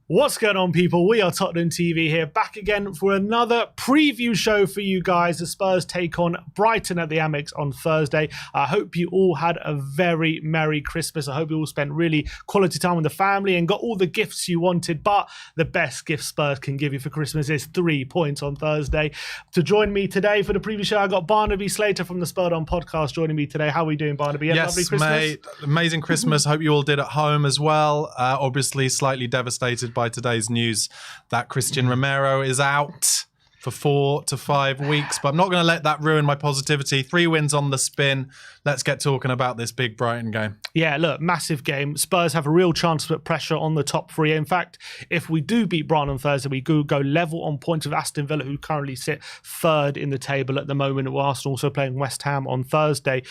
What's going on, people? We are Tottenham TV here, back again for another preview show for you guys. The Spurs take on Brighton at the Amex on Thursday. I hope you all had a very Merry Christmas. I hope you all spent really quality time with the family and got all the gifts you wanted. But the best gift Spurs can give you for Christmas is 3 points on Thursday. To join me today for the preview show, I got Barnaby Slater from the Spurs On podcast joining me today. How are we doing, Barnaby? Yes, lovely Christmas? mate. Amazing Christmas. Hope you all did at home as well. Obviously, slightly devastated by today's news that Christian Romero is out for 4 to 5 weeks, but I'm not going to let that ruin my positivity. 3 wins on the spin. Let's get talking about this big Brighton game. Yeah, look, massive game. Spurs have a real chance to put pressure on the top 3. In fact, if we do beat Brighton on Thursday, we go level on points with Aston Villa, who currently sit 3rd in the table at the moment, with Arsenal also playing West Ham on Thursday.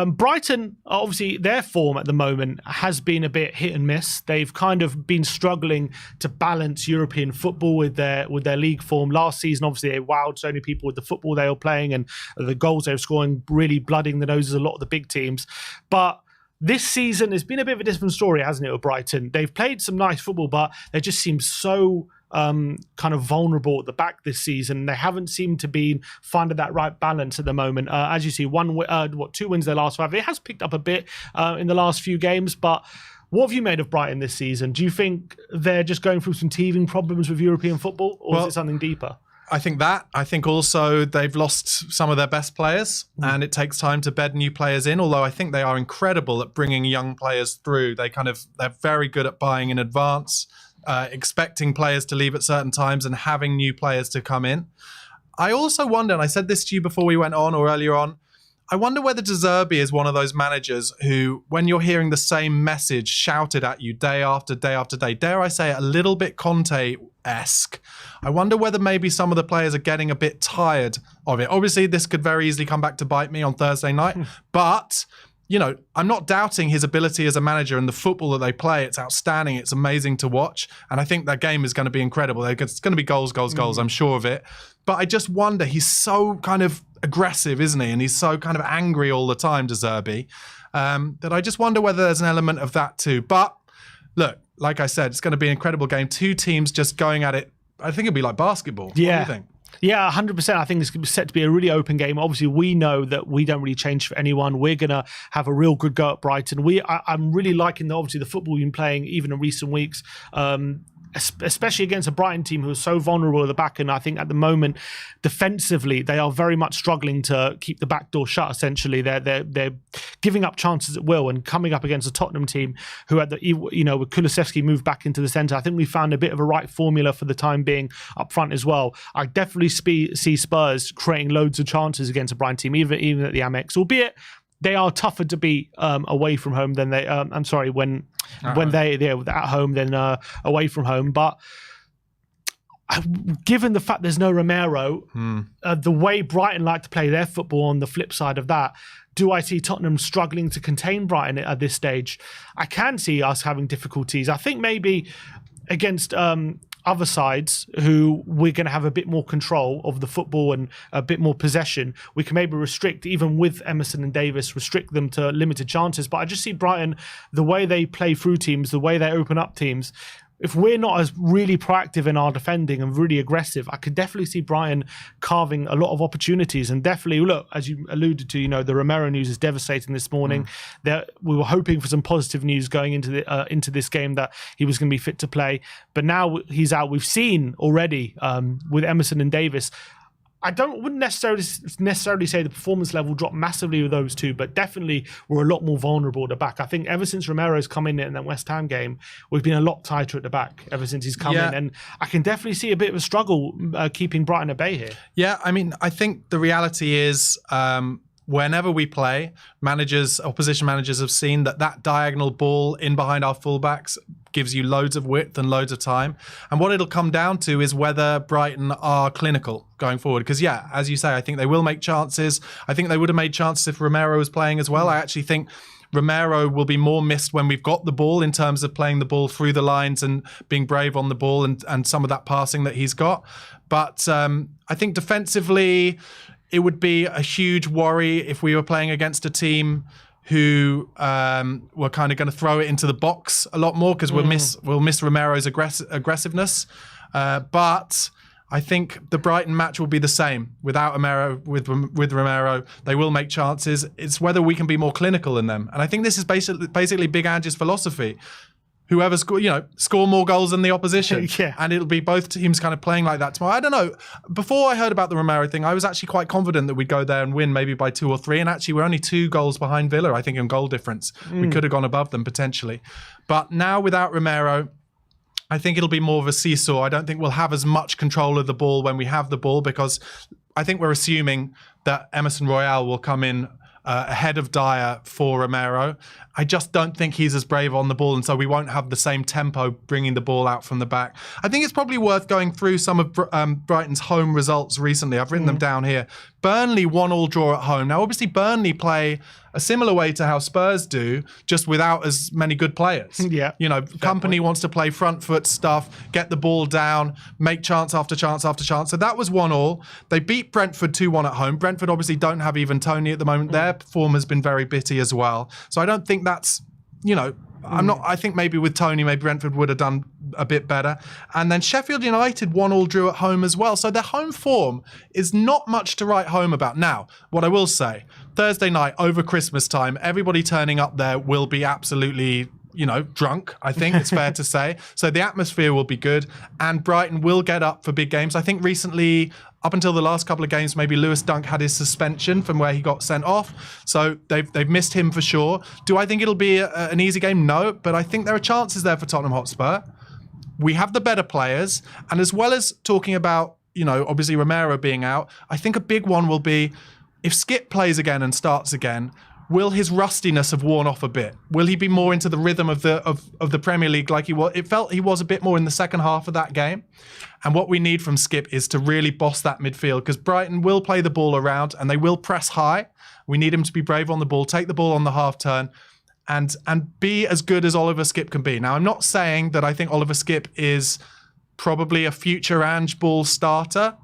Brighton, obviously, their form at the moment has been a bit hit and miss. They've kind of been struggling to balance European football with their league form. Last season, obviously, they wowed so many people with the football they were playing and the goals they were scoring, really blooding the noses of a lot of the big teams. But this season has been a bit of a different story, hasn't it, with Brighton? They've played some nice football, but they just seem so kind of vulnerable at the back this season. They haven't seemed to be finding that right balance at the moment. As you see, 2 wins their last 5. It has picked up a bit in the last few games, but what have you made of Brighton this season? Do you think they're just going through some teething problems with European football, or is it something deeper? I think that. I think also they've lost some of their best players and it takes time to bed new players in, although I think they are incredible at bringing young players through. They're very good at buying in advance, expecting players to leave at certain times and having new players to come in. I also wonder, and I said this to you before we went on or earlier on, I wonder whether De Zerbi is one of those managers who, when you're hearing the same message shouted at you day after day after day, dare I say it, a little bit Conte-esque, I wonder whether maybe some of the players are getting a bit tired of it. Obviously, this could very easily come back to bite me on Thursday night, but you know, I'm not doubting his ability as a manager and the football that they play. It's outstanding. It's amazing to watch. And I think that game is going to be incredible. It's going to be goals. I'm sure of it. But I just wonder, he's so kind of aggressive, isn't he? And he's so kind of angry all the time, De Zerbi, that I just wonder whether there's an element of that too. But look, like I said, it's going to be an incredible game. 2 teams just going at it. I think it'd be like basketball. Yeah. What do you think? Yeah, 100%. I think this is set to be a really open game. Obviously, we know that we don't really change for anyone. We're going to have a real good go at Brighton. I'm really liking, obviously, the football you've been playing even in recent weeks. Especially against a Brighton team who is so vulnerable at the back. And I think at the moment, defensively, they are very much struggling to keep the back door shut, essentially. They're giving up chances at will and coming up against a Tottenham team who, with Kulusevski moved back into the centre, I think we found a bit of a right formula for the time being up front as well. I definitely see Spurs creating loads of chances against a Brighton team, even at the Amex, albeit they are tougher to beat away from home than they. When they're at home than away from home. But given the fact there's no Romero, the way Brighton like to play their football, on the flip side of that, do I see Tottenham struggling to contain Brighton at this stage? I can see us having difficulties. I think maybe against other sides who we're going to have a bit more control of the football and a bit more possession, we can maybe restrict, even with Emerson and Davis, restrict them to limited chances. But I just see Brighton, the way they play through teams, the way they open up teams, if we're not as really proactive in our defending and really aggressive, I could definitely see Brighton carving a lot of opportunities. And definitely, look, as you alluded to, the Romero news is devastating this morning. We were hoping for some positive news going into this game that he was going to be fit to play. But now he's out. We've seen already with Emerson and Davis, wouldn't necessarily say the performance level dropped massively with those two, but definitely we're a lot more vulnerable at the back. I think ever since Romero's come in that West Ham game, we've been a lot tighter at the back ever since he's come in. And I can definitely see a bit of a struggle keeping Brighton at bay here. Yeah, I mean, I think the reality is whenever we play, opposition managers have seen that diagonal ball in behind our fullbacks gives you loads of width and loads of time. And what it'll come down to is whether Brighton are clinical going forward. Because, yeah, as you say, I think they will make chances. I think they would have made chances if Romero was playing as well. I actually think Romero will be more missed when we've got the ball, in terms of playing the ball through the lines and being brave on the ball and some of that passing that he's got. But I think defensively, it would be a huge worry if we were playing against a team who were kind of going to throw it into the box a lot more because we'll miss Romero's aggressiveness. But I think the Brighton match will be the same without Romero. With Romero, they will make chances. It's whether we can be more clinical in them. And I think this is basically Big Ange's philosophy. Whoever score more goals than the opposition. Yeah. And it'll be both teams kind of playing like that tomorrow. I don't know. Before I heard about the Romero thing, I was actually quite confident that we'd go there and win maybe by 2 or 3. And actually, we're only 2 goals behind Villa, I think, in goal difference. We could have gone above them potentially. But now without Romero, I think it'll be more of a seesaw. I don't think we'll have as much control of the ball when we have the ball because I think we're assuming that Emerson Royale will come in ahead of Dyer for Romero. I just don't think he's as brave on the ball, and so we won't have the same tempo bringing the ball out from the back. I think it's probably worth going through some of Brighton's home results recently. I've written them down here. Burnley 1-1 draw at home. Now, obviously, Burnley play a similar way to how Spurs do, just without as many good players. Yeah. Company wants to play front foot stuff, get the ball down, make chance after chance after chance. So that was 1-1. They beat Brentford 2-1 at home. Brentford obviously don't have even Tony at the moment. Their form has been very bitty as well. So I don't think that's, I think maybe with Tony, maybe Brentford would have done a bit better. And then Sheffield United 1-1 drew at home as well. So their home form is not much to write home about. Now, what I will say, Thursday night over Christmas time, everybody turning up there will be absolutely, drunk, I think it's fair to say. So the atmosphere will be good and Brighton will get up for big games. I think recently, up until the last couple of games, maybe Lewis Dunk had his suspension from where he got sent off. So they've missed him for sure. Do I think it'll be an easy game? No, but I think there are chances there for Tottenham Hotspur. We have the better players. And as well as talking about, obviously Romero being out, I think a big one will be if Skip plays again and starts again, will his rustiness have worn off a bit? Will he be more into the rhythm of the Premier League like he was? It felt he was a bit more in the second half of that game. And what we need from Skip is to really boss that midfield because Brighton will play the ball around and they will press high. We need him to be brave on the ball, take the ball on the half turn and be as good as Oliver Skip can be. Now, I'm not saying that I think Oliver Skip is probably a future Ange Ball starter,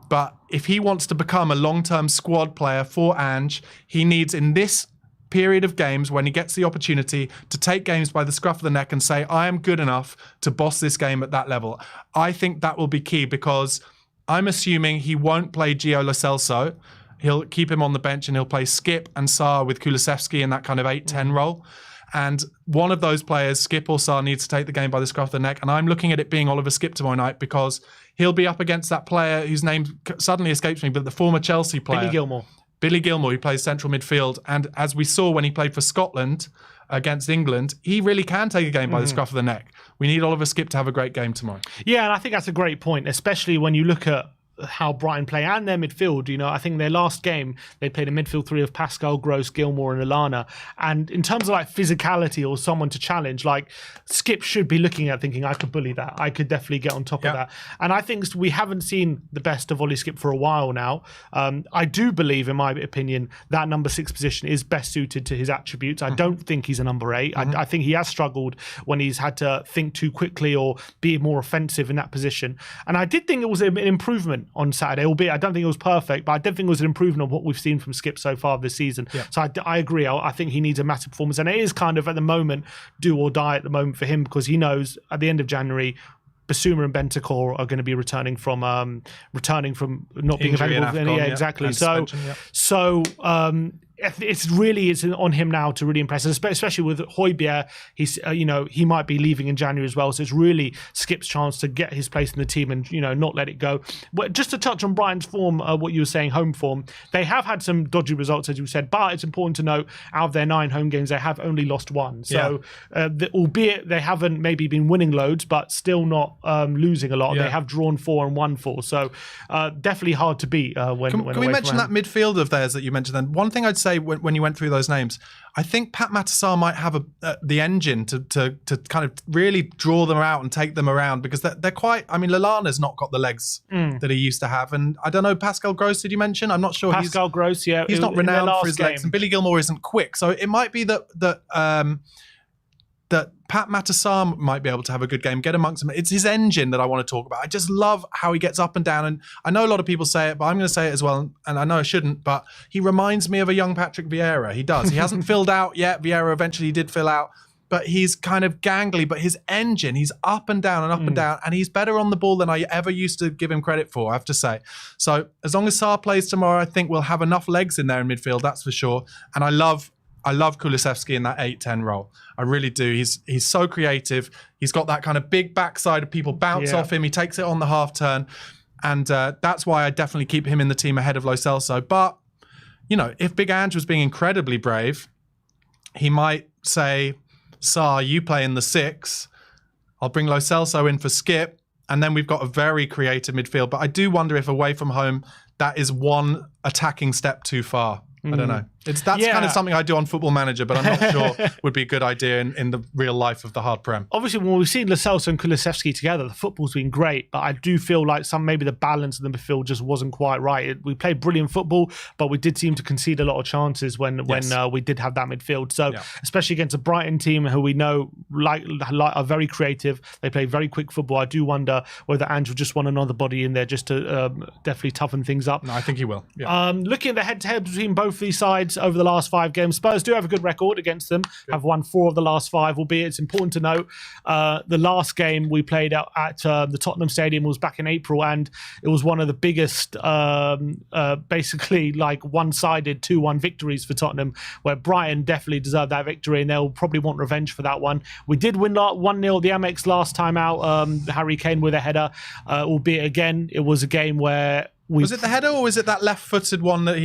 but if he wants to become a long-term squad player for Ange, he needs in this period of games when he gets the opportunity to take games by the scruff of the neck and say, I am good enough to boss this game at that level. I think that will be key because I'm assuming he won't play Gio Lo Celso. He'll keep him on the bench and he'll play Skip and Sarr with Kulusevski in that kind of 8-10 role. And one of those players, Skip or Sarr, needs to take the game by the scruff of the neck. And I'm looking at it being Oliver Skip tomorrow night because he'll be up against that player whose name suddenly escapes me, but the former Chelsea player. Billy Gilmour, who plays central midfield. And as we saw when he played for Scotland against England, he really can take a game by the scruff of the neck. We need Oliver Skip to have a great game tomorrow. Yeah, and I think that's a great point, especially when you look at how Brighton play and their midfield. I think their last game they played a midfield 3 of Pascal, Gross, Gilmour and Lallana, and in terms of like physicality or someone to challenge, like Skip should be looking at thinking I could bully that, I could definitely get on top of that. And I think we haven't seen the best of Ollie Skip for a while now. I do believe, in my opinion, that number 6 position is best suited to his attributes. I don't think he's a number 8. I think he has struggled when he's had to think too quickly or be more offensive in that position, and I did think it was an improvement on Saturday, albeit I don't think it was perfect, but I did think it was an improvement on what we've seen from Skip so far this season. So I agree. I think he needs a massive performance, and it is kind of at the moment do or die at the moment for him because he knows at the end of January Basuma and Bentancur are going to be returning from not being available. Exactly. It's on him now to really impress us, especially with Højbjerg. He's he might be leaving in January as well, so it's really Skip's chance to get his place in the team and not let it go. But just to touch on Brighton's form, what you were saying, home form, they have had some dodgy results as you said, but it's important to note out of their 9 home games they have only lost 1. So albeit they haven't maybe been winning loads, but still not losing a lot. They have drawn 4 and won 4. So definitely hard to beat. Can we mention that midfield of theirs that you mentioned then? One thing I'd say when you went through those names, I think Pat Matasar might have the engine to kind of really draw them out and take them around because they're quite. I mean, Lallana's not got the legs that he used to have, and I don't know. Pascal Gross, did you mention? I'm not sure. Pascal Gross, he's not renowned for his legs, and Billy Gilmour isn't quick, so it might be that Pat Matasar might be able to have a good game, get amongst them. It's his engine that I want to talk about. I just love how he gets up and down. And I know a lot of people say it, but I'm going to say it as well. And I know I shouldn't, but he reminds me of a young Patrick Vieira. He does. He hasn't filled out yet. Vieira eventually did fill out, but he's kind of gangly. But his engine, he's up and down and up and down. And he's better on the ball than I ever used to give him credit for, I have to say. So as long as Sarr plays tomorrow, I think we'll have enough legs in there in midfield, that's for sure. And I love Kulusevski in that 8-10 role. I really do. He's so creative. He's got that kind of big backside of people bounce off him. He takes it on the half turn. And that's why I definitely keep him in the team ahead of Lo Celso. But, you know, if Big Ange was being incredibly brave, he might say, Sarr, you play in the 6. I'll bring Lo Celso in for Skip. And then we've got a very creative midfield. But I do wonder if away from home, that is one attacking step too far. I don't know. That's kind of something I do on Football Manager, but I'm not sure would be a good idea in the real life of the hard prem. Obviously, when we've seen Lo Celso and Kulusevski together, the football's been great, but I do feel like maybe the balance of the midfield just wasn't quite right. We played brilliant football, but we did seem to concede a lot of chances when we did have that midfield. So, especially against a Brighton team who we know are very creative, they play very quick football. I do wonder whether Ange will just want another body in there just to definitely toughen things up. No, I think he will. Yeah. Looking at the head-to-head between both these sides over the last 5 games, Spurs do have a good record against them. Have won 4 of the last 5, albeit it's important to note the last game we played out at the Tottenham Stadium was back in April, and it was one of the biggest basically like one-sided 2-1 victories for Tottenham, where Brighton definitely deserved that victory and they'll probably want revenge for that one. We did win 1-0 at the Amex last time out, Harry Kane with a header, albeit again it was a game where was it the header or was it that left-footed one that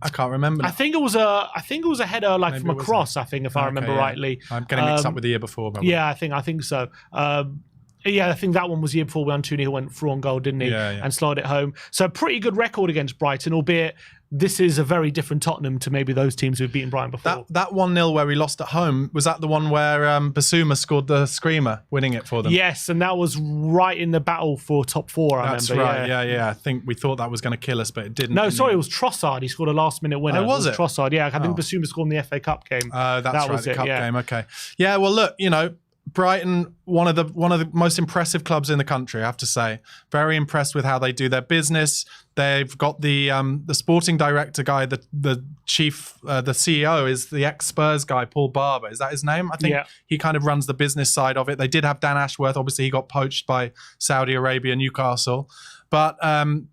I can't remember now. I think it was a header like from a cross, I think, if I remember rightly. I'm getting mixed up with the year before. Yeah, I think so. I think that one was the year before we won 2-0, went through on goal, didn't he? And slid it home. So pretty good record against Brighton, albeit this is a very different Tottenham to maybe those teams who've beaten Brighton before. That 1-0 where we lost at home, was that the one where Basuma scored the screamer, winning it for them? Yes, and that was right in the battle for top 4, I remember. That's right, yeah. I think we thought that was going to kill us, but it didn't. No, sorry, it was Trossard. He scored a last-minute winner. Oh, was it? Trossard, yeah. I think Basuma scored in the FA Cup game. That's right, the Cup game, okay. Yeah, well, look, you know, Brighton, one of the most impressive clubs in the country, I have to say. Very impressed with how they do their business. They've got the sporting director guy, the chief, the CEO is the ex-Spurs guy, Paul Barber. Is that his name? I think he kind of runs the business side of it. They did have Dan Ashworth. Obviously, he got poached by Saudi Arabia, Newcastle. But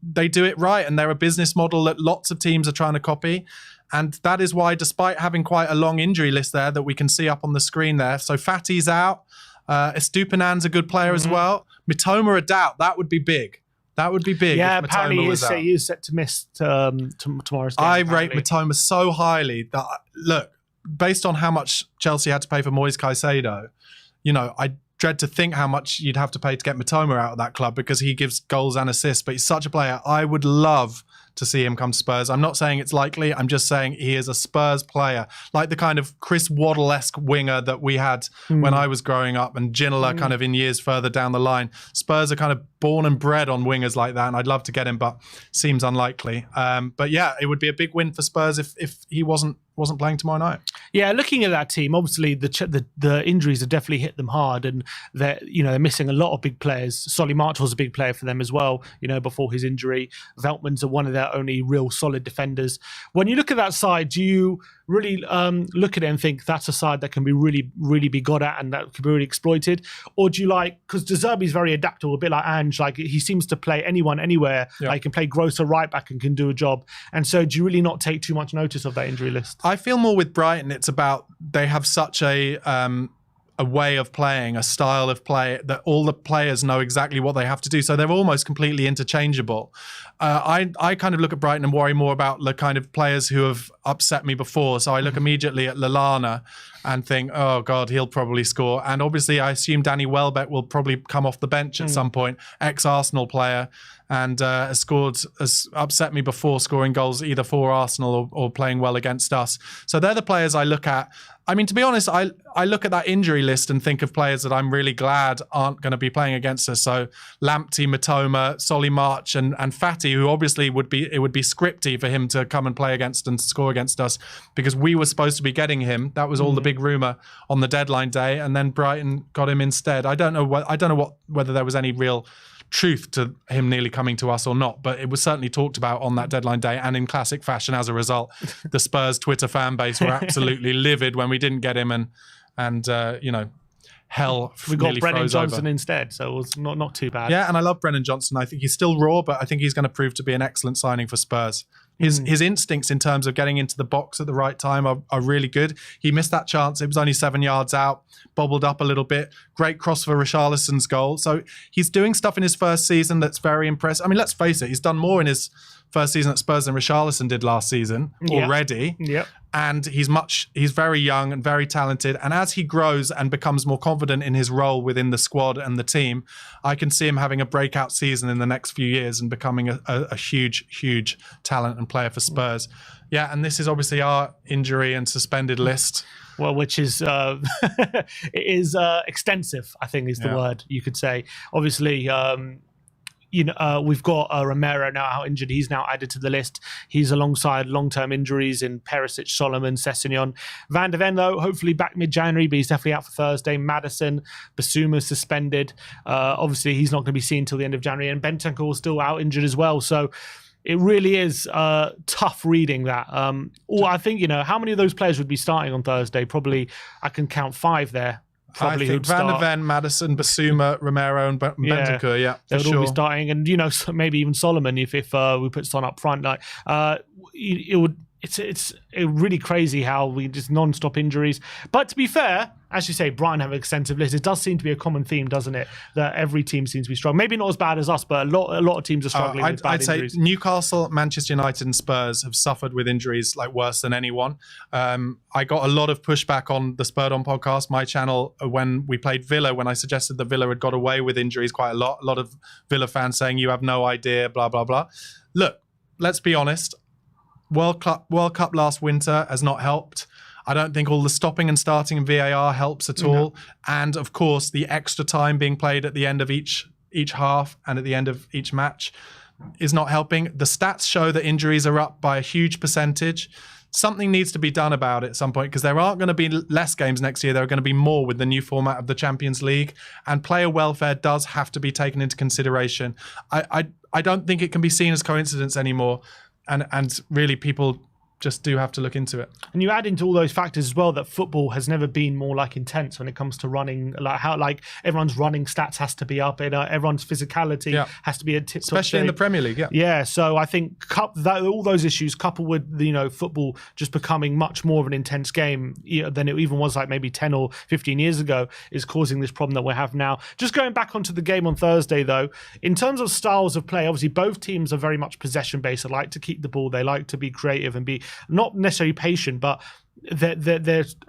they do it right, and they're a business model that lots of teams are trying to copy. And that is why, despite having quite a long injury list there that we can see up on the screen there, so Fatty's out, Estupiñán's a good player as well. Mitoma a doubt, that would be big. That would be big. Yeah, if apparently he is set to miss tomorrow's game. I rate Mitoma so highly that, look, based on how much Chelsea had to pay for Moise Caicedo, you know, I dread to think how much you'd have to pay to get Mitoma out of that club because he gives goals and assists, but he's such a player. I would love to see him come to Spurs. I'm not saying it's likely. I'm just saying he is a Spurs player, like the kind of Chris Waddle-esque winger that we had when I was growing up, and Ginola kind of in years further down the line. Spurs are kind of born and bred on wingers like that, and I'd love to get him, but seems unlikely. But yeah, it would be a big win for Spurs if he wasn't playing tomorrow night. Yeah, looking at that team, obviously the injuries have definitely hit them hard, and they're missing a lot of big players. Solly March was a big player for them as well, before his injury. Veltman's one of their only real solid defenders. When you look at that side, do you really look at it and think that's a side that can be really, really be got at and that can be really exploited? Or do you because De Zerbi's very adaptable, a bit like Ange, like he seems to play anyone, anywhere. Yeah. Like he can play Grosser right back and can do a job. And so do you really not take too much notice of that injury list? I feel more with Brighton, it's about they have such a way of playing, a style of play that all the players know exactly what they have to do. So they're almost completely interchangeable. I kind of look at Brighton and worry more about the kind of players who have upset me before. So I look immediately at Lallana and think, oh God, he'll probably score. And obviously I assume Danny Welbeck will probably come off the bench at some point, ex-Arsenal player, and has upset me before, scoring goals either for Arsenal or playing well against us. So they're the players I look at. I mean, to be honest, I look at that injury list and think of players that I'm really glad aren't going to be playing against us. So Lamptey, Mitoma, Solly March and Fatty, who obviously it would be scripty for him to come and play against and score against us because we were supposed to be getting him. That was all the big rumour on the deadline day, and then Brighton got him instead. I don't know whether there was any real truth to him nearly coming to us or not, but it was certainly talked about on that deadline day, and in classic fashion as a result, the Spurs Twitter fan base were absolutely livid when we didn't get him, and hell we got nearly Brennan froze Johnson over. instead, so it was not too bad. Yeah, and I love Brennan Johnson. I think he's still raw, but I think he's going to prove to be an excellent signing for Spurs. His instincts in terms of getting into the box at the right time are really good. He missed that chance. It was only 7 yards out, bobbled up a little bit. Great cross for Richarlison's goal. So he's doing stuff in his first season that's very impressive. I mean, let's face it, he's done more in his first season at Spurs than Richarlison did last season already. Yep. And he's very young and very talented. And as he grows and becomes more confident in his role within the squad and the team, I can see him having a breakout season in the next few years and becoming a huge, huge talent and player for Spurs. Yeah, and this is obviously our injury and suspended list. Well, which is it is extensive, I think is the word you could say. Obviously, we've got Romero now out injured. He's now added to the list. He's alongside long-term injuries in Perisic, Solomon, Sessegnon. Van de Ven, though, hopefully back mid-January, but he's definitely out for Thursday. Madison, Basuma suspended. Obviously, he's not going to be seen until the end of January. And Bentancur is still out injured as well. So it really is tough reading that. I think, how many of those players would be starting on Thursday? Probably, I can count 5 there. Probably I think Van de Ven, Madison, Basuma, Romero, and Bentancur. Yeah, they would all be starting, and maybe even Solomon if we put Son up front. Like it's really crazy how we just non-stop injuries. But to be fair, as you say, Brighton have an extensive list. It does seem to be a common theme, doesn't it? That every team seems to be struggling. Maybe not as bad as us, but a lot of teams are struggling with bad injuries. I'd say Newcastle, Manchester United and Spurs have suffered with injuries like worse than anyone. I got a lot of pushback on the Spurred On podcast, my channel, when we played Villa, when I suggested that Villa had got away with injuries quite a lot. A lot of Villa fans saying, you have no idea, blah, blah, blah. Look, let's be honest. World Cup last winter has not helped. I don't think all the stopping and starting in VAR helps at all. And of course, the extra time being played at the end of each half and at the end of each match is not helping. The stats show that injuries are up by a huge percentage. Something needs to be done about it at some point, because there aren't going to be less games next year. There are going to be more with the new format of the Champions League, and player welfare does have to be taken into consideration. I don't think it can be seen as coincidence anymore. And really, people just do have to look into it. And you add into all those factors as well that football has never been more intense when it comes to running. How everyone's running stats has to be up, and everyone's physicality has to be a tip-top especially in the Premier League. Yeah. So I think all those issues, coupled with football just becoming much more of an intense game than it even was maybe 10 or 15 years ago, is causing this problem that we have now. Just going back onto the game on Thursday, though, in terms of styles of play, obviously both teams are very much possession based. They like to keep the ball. They like to be creative and be not necessarily patient, but I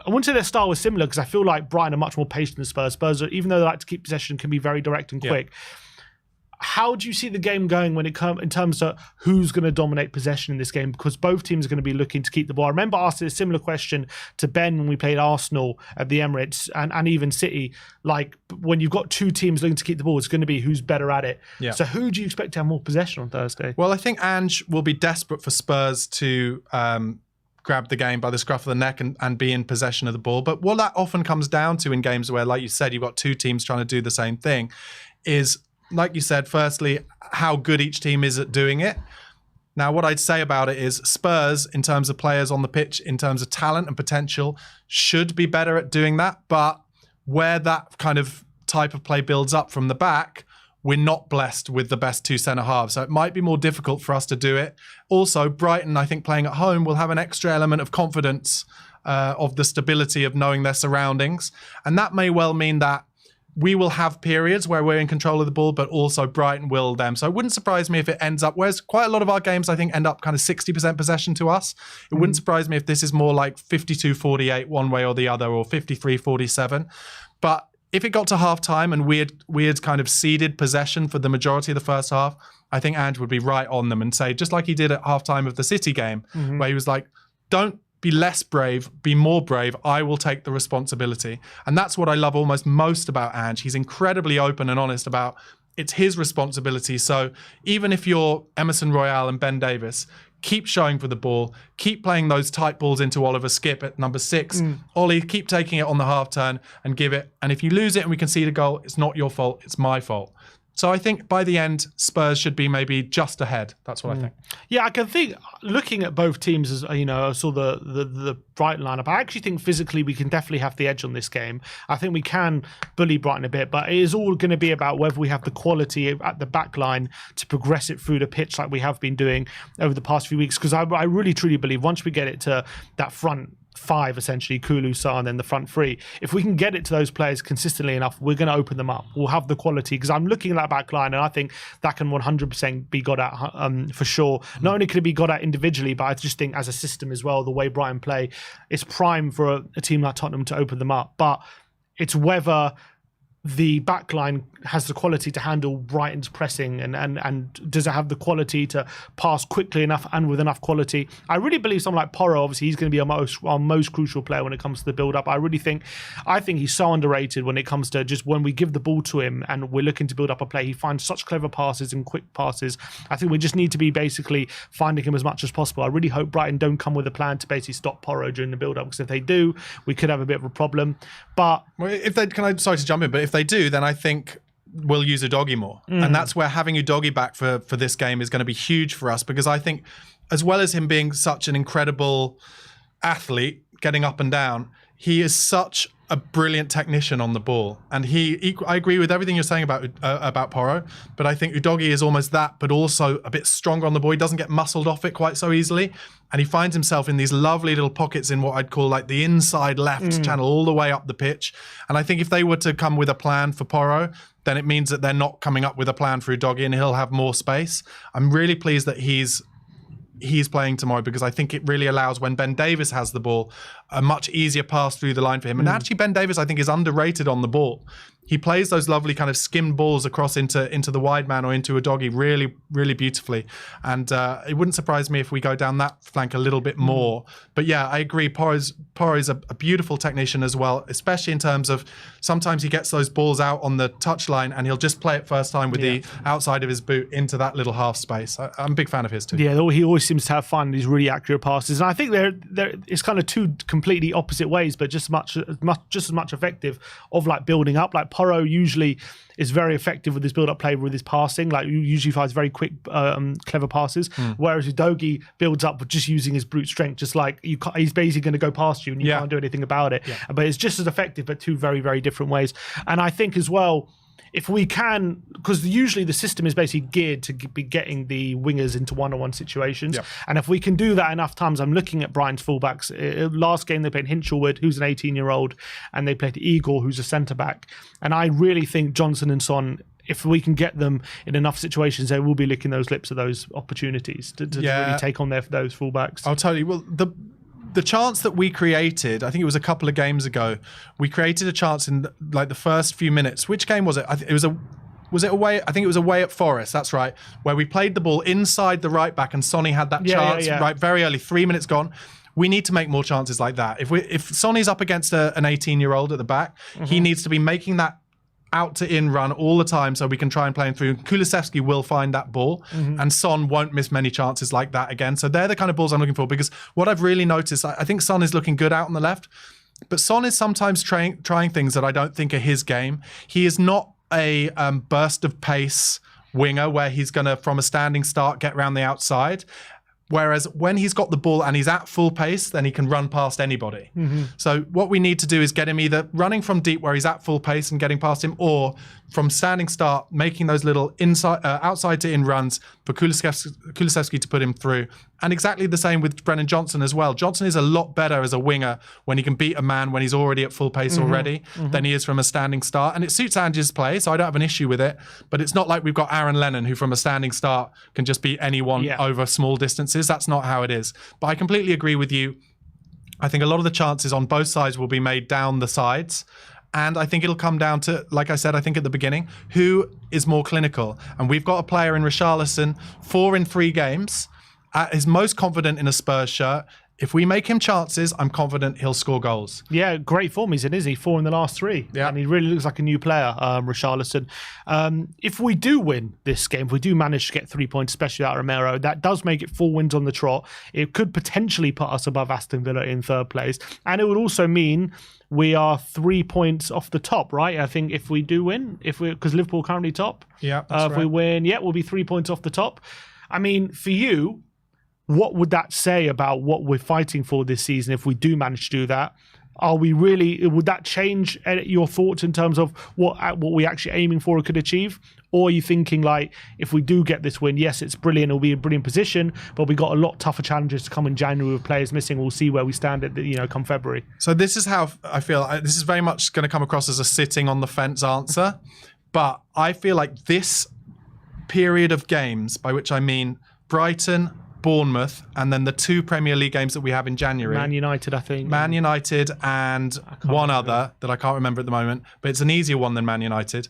wouldn't say their style is similar, because I feel like Brighton are much more patient than Spurs. Spurs, even though they like to keep possession, can be very direct and quick. How do you see the game going when it comes in terms of who's going to dominate possession in this game? Because both teams are going to be looking to keep the ball. I remember asking a similar question to Ben when we played Arsenal at the Emirates and even City. Like, when you've got two teams looking to keep the ball, it's going to be who's better at it. Yeah. So who do you expect to have more possession on Thursday? Well, I think Ange will be desperate for Spurs to grab the game by the scruff of the neck and be in possession of the ball. But what that often comes down to in games where, like you said, you've got two teams trying to do the same thing is, like you said, firstly, how good each team is at doing it. Now, what I'd say about it is Spurs, in terms of players on the pitch, in terms of talent and potential, should be better at doing that. But where that kind of type of play builds up from the back, we're not blessed with the best two centre-halves. So it might be more difficult for us to do it. Also, Brighton, I think, playing at home will have an extra element of confidence, of the stability of knowing their surroundings. And that may well mean that we will have periods where we're in control of the ball, but also Brighton will them. So it wouldn't surprise me if it ends up, whereas quite a lot of our games, I think, end up kind of 60% possession to us. It wouldn't surprise me if this is more like 52-48 one way or the other, or 53-47. But if it got to half-time and we had kind of ceded possession for the majority of the first half, I think Ange would be right on them and say, just like he did at half-time of the City game, where he was like, don't be less brave, be more brave. I will take the responsibility. And that's what I love almost most about Ange. He's incredibly open and honest about it's his responsibility. So even if you're Emerson Royale and Ben Davis, keep showing for the ball, keep playing those tight balls into Oliver Skipp at number 6. Ollie, keep taking it on the half turn and give it. And if you lose it and we concede a goal, it's not your fault, it's my fault. So I think by the end, Spurs should be maybe just ahead. That's what I think. Yeah, I can think, looking at both teams, as you know, I saw the Brighton lineup. I actually think physically we can definitely have the edge on this game. I think we can bully Brighton a bit, but it is all going to be about whether we have the quality at the back line to progress it through the pitch like we have been doing over the past few weeks. Because I really, truly believe once we get it to that front 5, essentially, Kulu, Sarr, and then the front 3. If we can get it to those players consistently enough, we're going to open them up. We'll have the quality, because I'm looking at that back line, and I think that can 100% be got at for sure. Not only can it be got at individually, but I just think as a system as well, the way Brighton play, it's prime for a team like Tottenham to open them up. But it's whether the back line has the quality to handle Brighton's pressing and does it have the quality to pass quickly enough and with enough quality. I really believe someone like Porro, obviously he's going to be our most crucial player when it comes to the build-up. I think he's so underrated when it comes to just when we give the ball to him and we're looking to build up a play. He finds such clever passes and quick passes. I think we just need to be basically finding him as much as possible. I really hope Brighton don't come with a plan to basically stop Porro during the build-up, because if they do, we could have a bit of a problem. But if they, sorry to jump in, but if they do, then I think we'll use Udogie more. And that's where having Udogie back for this game is going to be huge for us, because I think as well as him being such an incredible athlete, getting up and down, he is such a brilliant technician on the ball. And I agree with everything you're saying about Porro, but I think Udogie is almost that, but also a bit stronger on the ball. He doesn't get muscled off it quite so easily. And he finds himself in these lovely little pockets in what I'd call like the inside left channel all the way up the pitch. And I think if they were to come with a plan for Porro, then it means that they're not coming up with a plan for Udogie and he'll have more space. I'm really pleased that he's playing tomorrow, because I think it really allows, when Ben Davies has the ball, a much easier pass through the line for him. And actually Ben Davies, I think, is underrated on the ball. He plays those lovely kind of skimmed balls across into the wide man or into Udogie really, really beautifully. And it wouldn't surprise me if we go down that flank a little bit more. But yeah, I agree. Porro's a beautiful technician as well, especially in terms of sometimes he gets those balls out on the touchline and he'll just play it first time with the outside of his boot into that little half space. I'm a big fan of his too. Yeah, he always seems to have fun in these really accurate passes. And I think it's kind of two completely opposite ways, but just as much effective of like building up. Like Porro usually is very effective with his build-up play, with his passing. Like usually finds very quick, clever passes. Whereas Udogie builds up with just using his brute strength, just like he's basically going to go past you and you can't do anything about it. But it's just as effective, but two very, very different ways. And I think as well, if we can, because usually the system is basically geared to be getting the wingers into one-on-one situations. And if we can do that enough times, I'm looking at Brighton's fullbacks. Last game they played Hinchelwood, who's an 18-year-old, and they played Igor, who's a centre-back. And I really think Johnson and Son, if we can get them in enough situations, they will be licking those lips of those opportunities to really take on those fullbacks. I'll tell you, well, the chance that we created, I think it was a couple of games ago, we created a chance in like the first few minutes. Which game was it? Was it away? I think it was away at Forest. That's right, where we played the ball inside the right back and Sonny had that chance right very early, 3 minutes gone. We need to make more chances like that. If Sonny's up against an 18-year-old at the back, he needs to be making that out to in run all the time so we can try and play him through. Kulusevski will find that ball and Son won't miss many chances like that again. So they're the kind of balls I'm looking for, because what I've really noticed, I think Son is looking good out on the left, but Son is sometimes trying things that I don't think are his game. He is not a burst of pace winger where he's going to, from a standing start, get around the outside. Whereas when he's got the ball and he's at full pace, then he can run past anybody. So what we need to do is get him either running from deep where he's at full pace and getting past him, or from standing start, making those little outside to in runs for Kulusevski to put him through. And exactly the same with Brennan Johnson as well. Johnson is a lot better as a winger when he can beat a man when he's already at full pace already than he is from a standing start. And it suits Ange's play, so I don't have an issue with it. But it's not like we've got Aaron Lennon, who from a standing start can just beat anyone over small distances. That's not how it is. But I completely agree with you. I think a lot of the chances on both sides will be made down the sides. And I think it'll come down to, like I said, I think at the beginning, who is more clinical. And we've got a player in Richarlison, 4 in 3 games, is most confident in a Spurs shirt, if we make him chances, I'm confident he'll score goals. Yeah, great form he's in, isn't he? 4 in the last 3. Yeah. And he really looks like a new player, Richarlison. If we do win this game, if we do manage to get 3 points, especially out of Romero, that does make it 4 wins on the trot. It could potentially put us above Aston Villa in 3rd place. And it would also mean we are 3 points off the top, right? I think if we do win, because Liverpool are currently top. Yeah, that's if we win, we'll be 3 points off the top. I mean, for you, what would that say about what we're fighting for this season if we do manage to do that? Would that change your thoughts in terms of what we're actually aiming for or could achieve? Or are you thinking like, if we do get this win, yes, it's brilliant, it'll be a brilliant position, but we got a lot tougher challenges to come in January with players missing. We'll see where we stand at, come February. So this is how I feel. This is very much going to come across as a sitting on the fence answer, but I feel like this period of games, by which I mean Brighton, Bournemouth, and then the 2 Premier League games that we have in January. Man United, I think. Man United and one other that I can't remember at the moment, but it's an easier one than Man United.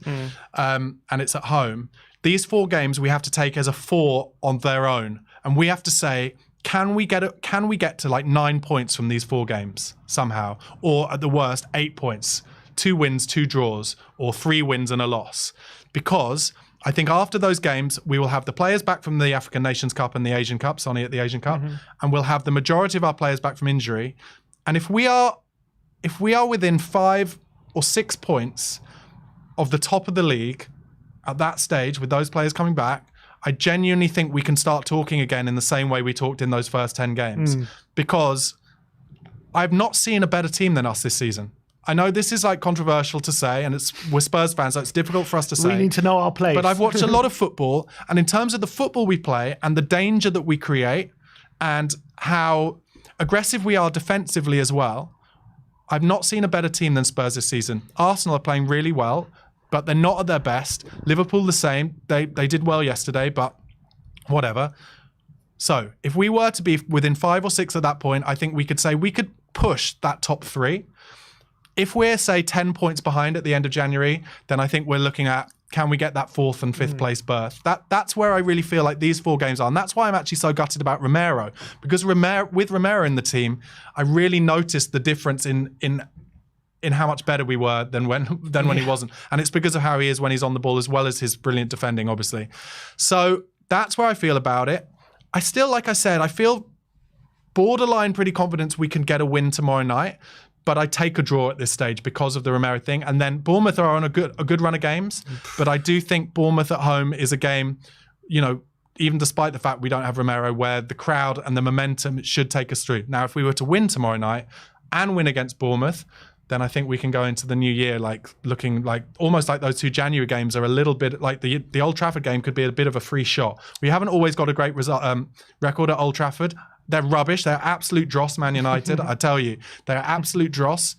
And it's at home. These 4 games we have to take as a 4 on their own. And we have to say, can we get to like 9 points from these 4 games somehow? Or at the worst, 8 points. 2 wins, 2 draws, or 3 wins and a loss. Because I think after those games, we will have the players back from the African Nations Cup and the Asian Cup, Sonny at the Asian Cup, and we'll have the majority of our players back from injury. And if we are within 5 or 6 points of the top of the league at that stage, with those players coming back, I genuinely think we can start talking again in the same way we talked in those first 10 games. Because I've not seen a better team than us this season. I know this is like controversial to say, and we're Spurs fans, so it's difficult for us to say. We need to know our place. But I've watched a lot of football, and in terms of the football we play and the danger that we create and how aggressive we are defensively as well, I've not seen a better team than Spurs this season. Arsenal are playing really well, but they're not at their best. Liverpool the same. They did well yesterday, but whatever. So if we were to be within 5 or 6 at that point, I think we could say we could push that top 3. If we're, say, 10 points behind at the end of January, then I think we're looking at, can we get that 4th and 5th place berth? That's where I really feel like these 4 games are. And that's why I'm actually so gutted about Romero. Because with Romero in the team, I really noticed the difference in how much better we were than when he wasn't. And it's because of how he is when he's on the ball, as well as his brilliant defending, obviously. So that's where I feel about it. I still, like I said, I feel borderline pretty confident we can get a win tomorrow night. But I take a draw at this stage because of the Romero thing. And then Bournemouth are on a good run of games. But I do think Bournemouth at home is a game, even despite the fact we don't have Romero, where the crowd and the momentum should take us through. Now, if we were to win tomorrow night and win against Bournemouth, then I think we can go into the new year looking like almost like those 2 January games are a little bit like the Old Trafford game could be a bit of a free shot. We haven't always got a great record at Old Trafford. They're rubbish. They're absolute dross, Man United. I tell you, they're absolute dross.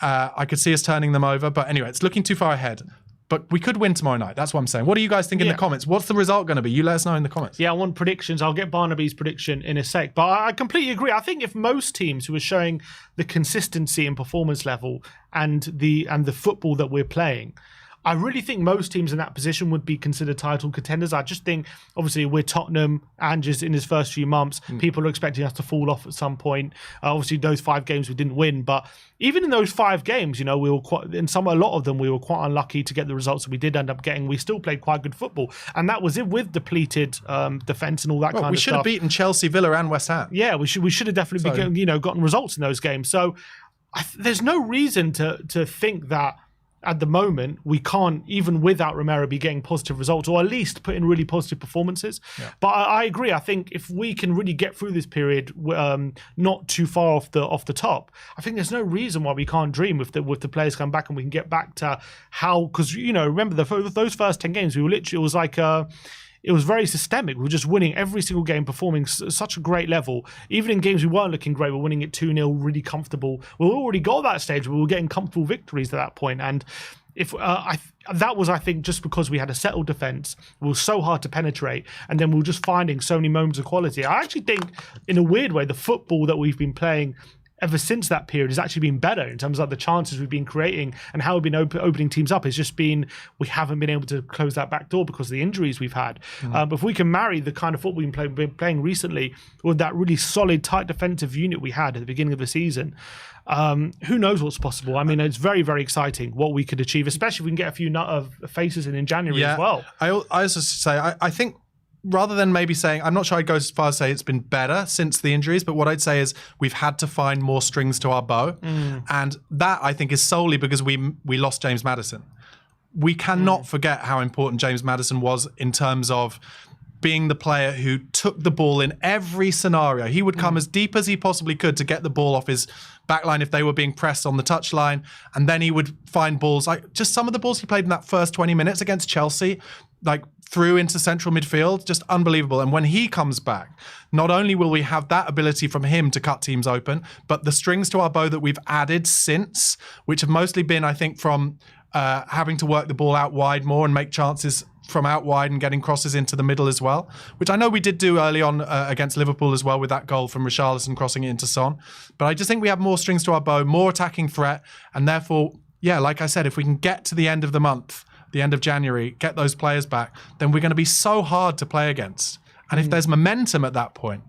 I could see us turning them over. But anyway, it's looking too far ahead. But we could win tomorrow night. That's what I'm saying. What do you guys think in the comments? What's the result going to be? You let us know in the comments. Yeah, I want predictions. I'll get Barnaby's prediction in a sec. But I completely agree. I think if most teams who are showing the consistency and performance level and the football that we're playing, I really think most teams in that position would be considered title contenders. I just think, obviously, we're Tottenham. Ange's in his first few months. People are expecting us to fall off at some point. Obviously, those 5 games we didn't win. But even in those 5 games, we were a lot of them, we were quite unlucky to get the results that we did end up getting. We still played quite good football. And that was it with depleted defence and all that kind of stuff. We should have beaten Chelsea, Villa and West Ham. Yeah, we should have definitely gotten results in those games. So there's no reason to think that at the moment, we can't, even without Romero, be getting positive results, or at least put in really positive performances. Yeah. But I agree. I think if we can really get through this period, not too far off the top, I think there's no reason why we can't dream with the players come back and we can get back to how. Because remember those first 10 games, it was very systemic. We were just winning every single game, performing such a great level. Even in games we weren't looking great, we're winning it 2-0, really comfortable. We already got that stage where we were getting comfortable victories at that point. And if that was, I think, just because we had a settled defence, we were so hard to penetrate, and then we were just finding so many moments of quality. I actually think, in a weird way, the football that we've been playing ever since that period has actually been better in terms of the chances we've been creating and how we've been opening teams up. It's just been we haven't been able to close that back door because of the injuries we've had. But if we can marry the kind of football we've been playing recently with that really solid, tight defensive unit we had at the beginning of the season, who knows what's possible? I mean, it's very, very exciting what we could achieve, especially if we can get a few faces in January as well. I also say, I think rather than maybe saying, I'm not sure I'd go as far as say it's been better since the injuries, but what I'd say is we've had to find more strings to our bow. And that, I think, is solely because we lost James Maddison. We cannot forget how important James Maddison was in terms of being the player who took the ball in every scenario. He would come as deep as he possibly could to get the ball off his backline if they were being pressed on the touchline. And then he would find balls, like just some of the balls he played in that first 20 minutes against Chelsea, like through into central midfield, just unbelievable. And when he comes back, not only will we have that ability from him to cut teams open, but the strings to our bow that we've added since, which have mostly been, I think, from having to work the ball out wide more and make chances from out wide and getting crosses into the middle as well, which I know we did do early on against Liverpool as well with that goal from Richarlison crossing it into Son. But I just think we have more strings to our bow, more attacking threat, and therefore, yeah, like I said, if we can get to the end of the month, the end of January, get those players back, then we're going to be so hard to play against. And if there's momentum at that point,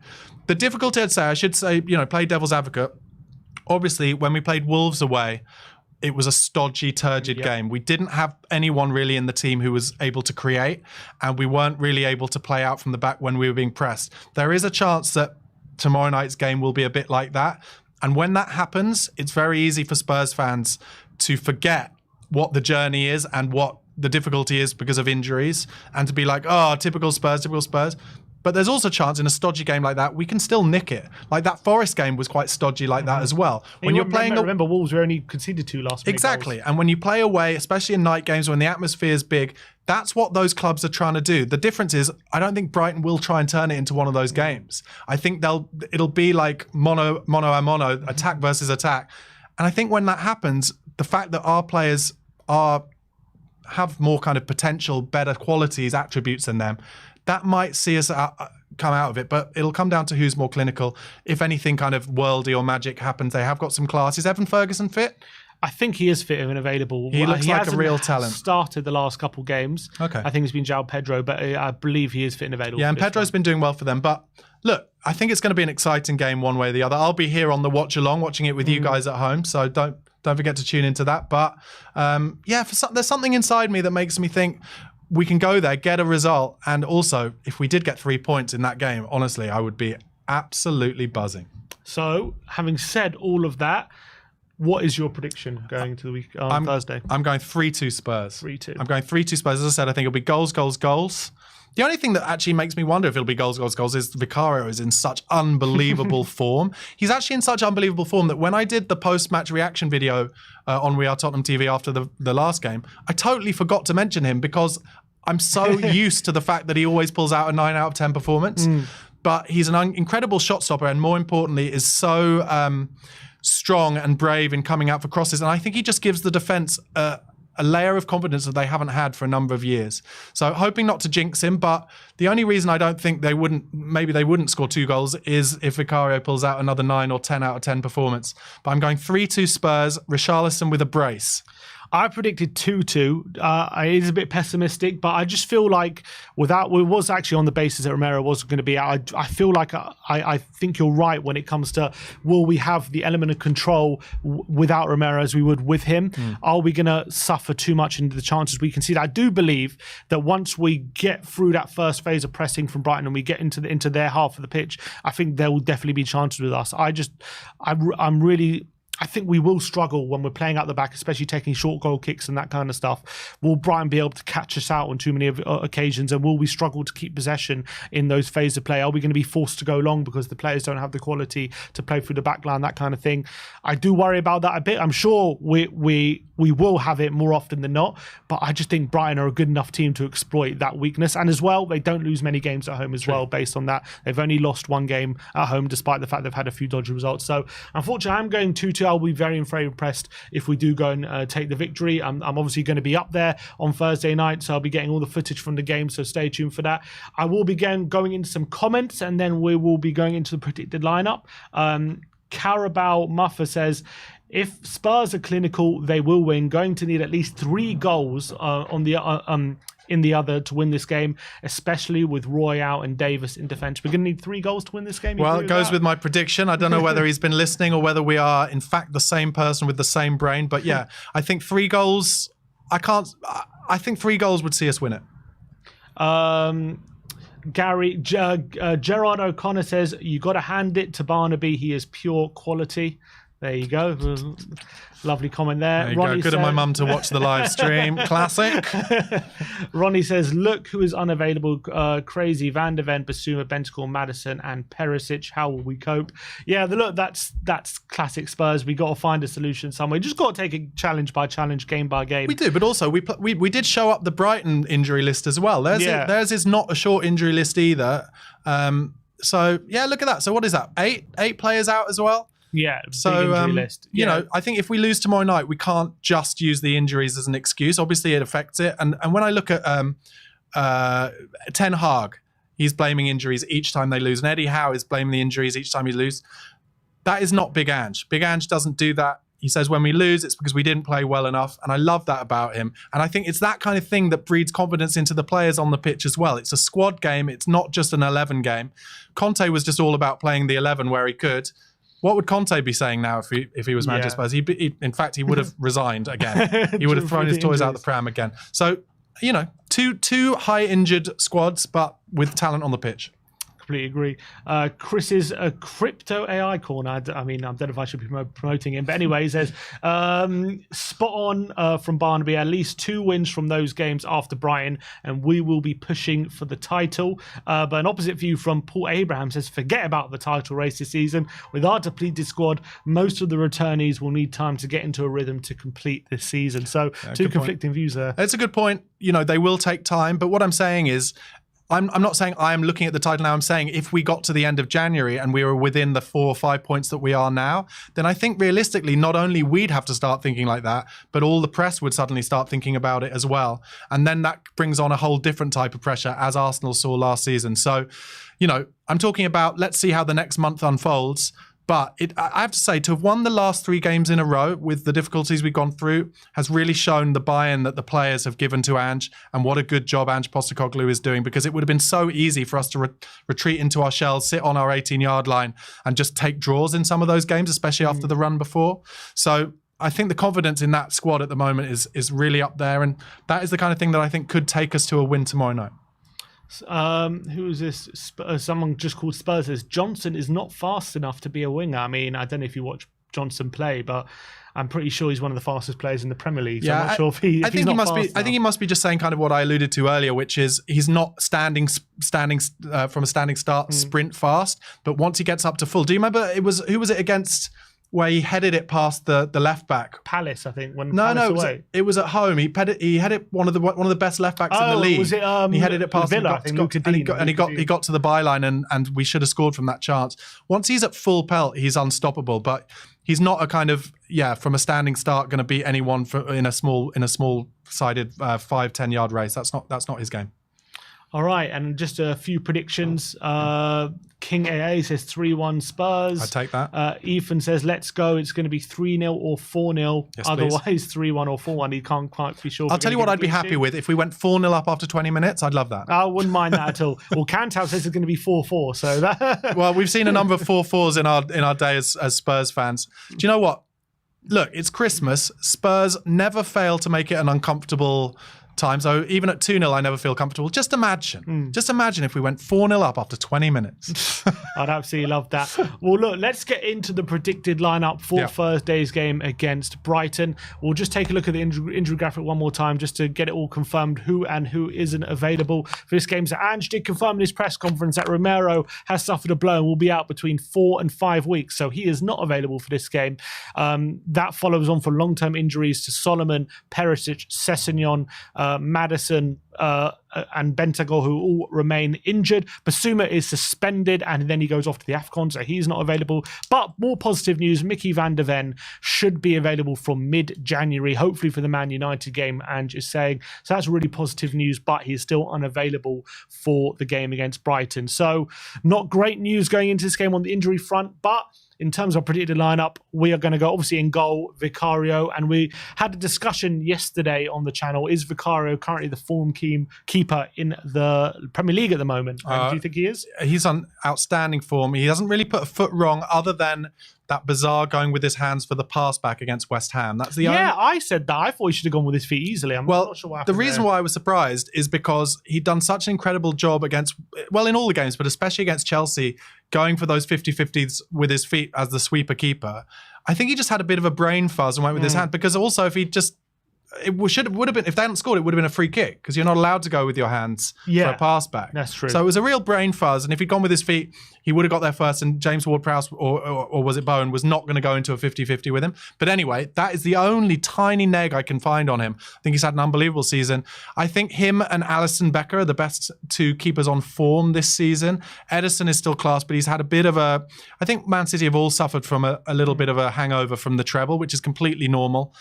the difficulty I should say, play devil's advocate. Obviously, when we played Wolves away, it was a stodgy, turgid game. We didn't have anyone really in the team who was able to create, and we weren't really able to play out from the back when we were being pressed. There is a chance that tomorrow night's game will be a bit like that. And when that happens, it's very easy for Spurs fans to forget what the journey is and what the difficulty is because of injuries, and to be like, oh, typical Spurs, typical Spurs. But there's also a chance in a stodgy game like that, we can still nick it. Like that Forest game was quite stodgy like that as well. When you're playing, remember Wolves were only conceded 2 last minute exactly. goals. And when you play away, especially in night games when the atmosphere is big, that's what those clubs are trying to do. The difference is, I don't think Brighton will try and turn it into one of those games. I think it'll be like mono a mono, attack versus attack. And I think when that happens, the fact that our players have more kind of potential, better qualities, attributes than them, that might see us come out of it, but it'll come down to who's more clinical. If anything kind of worldy or magic happens, they have got some class. Is Evan Ferguson fit? I think he is fit and available. He looks like a real talent. Started the last couple games. Okay. I think it's been João Pedro, but I believe he is fit and available. Yeah, and Pedro's been doing well for them. But look, I think it's going to be an exciting game one way or the other. I'll be here on the watch along, watching it with you guys at home. So don't forget to tune into that. But there's something inside me that makes me think we can go there, get a result. And also, if we did get 3 points in that game, honestly, I would be absolutely buzzing. So, having said all of that, what is your prediction going into the week on Thursday? I'm going 3-2 Spurs. 3-2. I'm going 3-2 Spurs. As I said, I think it'll be goals, goals, goals. The only thing that actually makes me wonder if it'll be goals, goals, goals is Vicario is in such unbelievable form. He's actually in such unbelievable form that when I did the post-match reaction video on WeAreTottenhamTV after the last game, I totally forgot to mention him because I'm so used to the fact that he always pulls out a 9 out of 10 performance. But he's an incredible shot stopper, and more importantly, is so strong and brave in coming out for crosses. And I think he just gives the defence a layer of confidence that they haven't had for a number of years. So hoping not to jinx him, but the only reason I don't think they wouldn't score 2 goals is if Vicario pulls out another 9 or 10 out of 10 performance. But I'm going 3-2 Spurs, Richarlison with a brace. I predicted 2-2. It is a bit pessimistic, but I just feel like it was actually on the basis that Romero wasn't going to be out. I feel like I think you're right when it comes to, will we have the element of control without Romero as we would with him? Are we going to suffer too much into the chances we concede? I do believe that once we get through that first phase of pressing from Brighton and we get into their half of the pitch, I think there will definitely be chances with us. I think we will struggle when we're playing out the back, especially taking short goal kicks and that kind of stuff. Will Brighton be able to catch us out on too many occasions, and will we struggle to keep possession in those phases of play? Are we going to be forced to go long because the players don't have the quality to play through the back line, that kind of thing? I do worry about that a bit. I'm sure we will have it more often than not, but I just think Brighton are a good enough team to exploit that weakness. And as well, they don't lose many games at home as well based on that. They've only lost 1 game at home despite the fact they've had a few dodgy results. So unfortunately, I'm going 2-2. I'll be very impressed if we do go and take the victory. I'm obviously going to be up there on Thursday night, so I'll be getting all the footage from the game, so stay tuned for that. I will be going into some comments, and then we will be going into the predicted lineup. Carabao Muffer says, if Spurs are clinical, they will win. Going to need at least 3 goals in the other to win this game, especially with Roy out and Davis in defence. We're going to need 3 goals to win this game. Well, it goes with my prediction. I don't know whether he's been listening or whether we are, in fact, the same person with the same brain. But yeah, I think 3 goals. I think 3 goals would see us win it. Gerard O'Connor says, you got to hand it to Barnaby. He is pure quality. There you go. Lovely comment there. There you go. Good of my mum to watch the live stream. Classic. Ronnie says, look who is unavailable. Crazy, Van der Ven, Basuma, Bentancur, Maddison and Perisic. How will we cope? Yeah, look, that's classic Spurs. We got to find a solution somewhere. Just got to take it challenge by challenge, game by game. We do, but also we did show up the Brighton injury list as well. Theirs is not a short injury list either. So yeah, look at that. So what is that? 8 players out as well? Yeah, so injury list. You know, I think if we lose tomorrow night, we can't just use the injuries as an excuse. Obviously, it affects it. And when I look at Ten Hag, he's blaming injuries each time they lose, and Eddie Howe is blaming the injuries each time he lose. That is not Big Ange. Big Ange doesn't do that. He says when we lose, it's because we didn't play well enough, and I love that about him. And I think it's that kind of thing that breeds confidence into the players on the pitch as well. It's a squad game. It's not just an 11 game. Conte was just all about playing the 11 where he could. What would Conte be saying now if he was manager Spurs? In fact, he would have resigned again. He would have thrown his toys out the pram again. So, you know, two high injured squads, but with talent on the pitch. Completely agree. Chris's crypto AI corner. I mean, I don't know if I should be promoting him, but anyway, he says, spot on from Barnaby. At least 2 wins from those games after Brighton, and we will be pushing for the title. But an opposite view from Paul Abraham says, forget about the title race this season. With our depleted squad, most of the returnees will need time to get into a rhythm to complete this season. So 2 conflicting views there. It's a good point. You know, they will take time, but what I'm saying is, I'm not saying I am looking at the title now. I'm saying if we got to the end of January and we were within the 4 or 5 points that we are now, then I think realistically, not only we'd have to start thinking like that, but all the press would suddenly start thinking about it as well. And then that brings on a whole different type of pressure, as Arsenal saw last season. So, you know, I'm talking about, let's see how the next month unfolds. But I have to say, to have won the last 3 games in a row with the difficulties we've gone through has really shown the buy-in that the players have given to Ange, and what a good job Ange Postecoglou is doing, because it would have been so easy for us to retreat into our shells, sit on our 18-yard line and just take draws in some of those games, especially after the run before. So I think the confidence in that squad at the moment is really up there, and that is the kind of thing that I think could take us to a win tomorrow night. Who is this? Someone just called Spurs says Johnson is not fast enough to be a winger. I mean, I don't know if you watch Johnson play, but I'm pretty sure he's one of the fastest players in the Premier League. So I'm not sure if he's not fast enough. I think he must be just saying kind of what I alluded to earlier, which is he's not standing from a standing start sprint fast, but once he gets up to full. Do you remember who was it against? Where he headed it past the left back. Palace, I think. It was at home. He headed one of the best left backs in the league. Was it? He headed it past Villa, he got to the byline and we should have scored from that chance. Once he's at full pelt, he's unstoppable. But he's not a kind of from a standing start going to beat anyone in a small sided 5-10 yard race. That's not his game. All right, and just a few predictions. King AA says 3-1 Spurs. I take that. Ethan says, let's go. It's going to be 3-0 or 4-0. Yes, otherwise, 3-1 or 4-1. He can't quite be sure. I'll tell you what I'd be happy with. If we went 4-0 up after 20 minutes, I'd love that. I wouldn't mind that at all. Well, Cantab says it's going to be 4-4. So that well, we've seen a number of 4-4s in our day as Spurs fans. Do you know what? Look, it's Christmas. Spurs never fail to make it an uncomfortable time. So even at 2-0, I never feel comfortable. Just imagine if we went 4-0 up after 20 minutes. I'd absolutely love that. Well, look, let's get into the predicted lineup for Thursday's game against Brighton. We'll just take a look at the injury graphic one more time just to get it all confirmed who and who isn't available for this game. So Ange did confirm in his press conference that Romero has suffered a blow and will be out between 4 and 5 weeks. So he is not available for this game. That follows on for long-term injuries to Solomon, Perisic, Sessegnon, Maddison, and Bentancur, who all remain injured. Basuma is suspended, and then he goes off to the AFCON, so he's not available. But more positive news, Mickey van der Ven should be available from mid-January, hopefully for the Man United game, Ange is saying. So that's really positive news, but he's still unavailable for the game against Brighton. So not great news going into this game on the injury front, but in terms of predicted lineup, we are going to go obviously in goal, Vicario, and we had a discussion yesterday on the channel. Is Vicario currently the form keeper in the Premier League at the moment? Do you think he is? He's on outstanding form. He hasn't really put a foot wrong other than that bizarre going with his hands for the pass back against West Ham. That's the only... I said that. I thought he should have gone with his feet easily. I'm not sure what happened. The reason why I was surprised is because he'd done such an incredible job against, well, in all the games, but especially against Chelsea, going for those 50-50s with his feet as the sweeper keeper. I think he just had a bit of a brain fuzz and went with his hand, because also if he just... It would have been, if they hadn't scored, it would have been a free kick, because you're not allowed to go with your hands for a pass back. That's true. So it was a real brain fuzz, and if he'd gone with his feet, he would have got there first, and James Ward-Prowse, or was it Bowen, was not going to go into a 50-50 with him. But anyway, that is the only tiny neg I can find on him. I think he's had an unbelievable season. I think him and Alisson Becker are the best two keepers on form this season. Ederson is still class, but he's had a bit of a... I think Man City have all suffered from a little bit of a hangover from the treble, which is completely normal.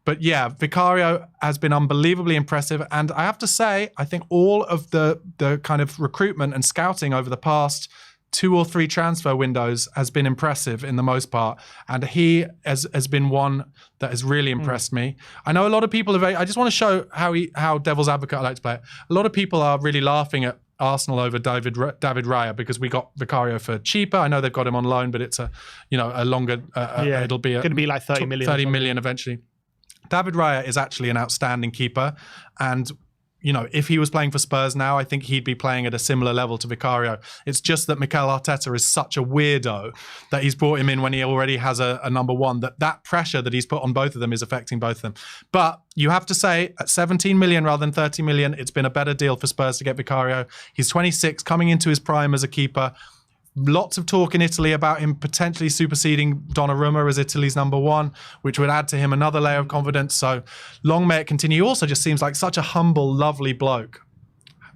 But yeah, Vicario has been unbelievably impressive. And I have to say, I think all of the kind of recruitment and scouting over the past 2 or 3 transfer windows has been impressive in the most part. And he has been one that has really impressed me. I know a lot of people are I just want to show how devil's advocate I like to play it. A lot of people are really laughing at Arsenal over David Raya because we got Vicario for cheaper. I know they've got him on loan, but it's a longer, it'll be going to be like 30 million. 30 million eventually. David Raya is actually an outstanding keeper, and if he was playing for Spurs now, I think he'd be playing at a similar level to Vicario. It's just that Mikel Arteta is such a weirdo that he's brought him in when he already has a number one, that pressure that he's put on both of them is affecting both of them. But you have to say, at 17 million rather than 30 million, it's been a better deal for Spurs to get Vicario. He's 26, coming into his prime as a keeper. Lots of talk in Italy about him potentially superseding Donnarumma as Italy's number one, which would add to him another layer of confidence. So long may it continue. He also just seems like such a humble, lovely bloke.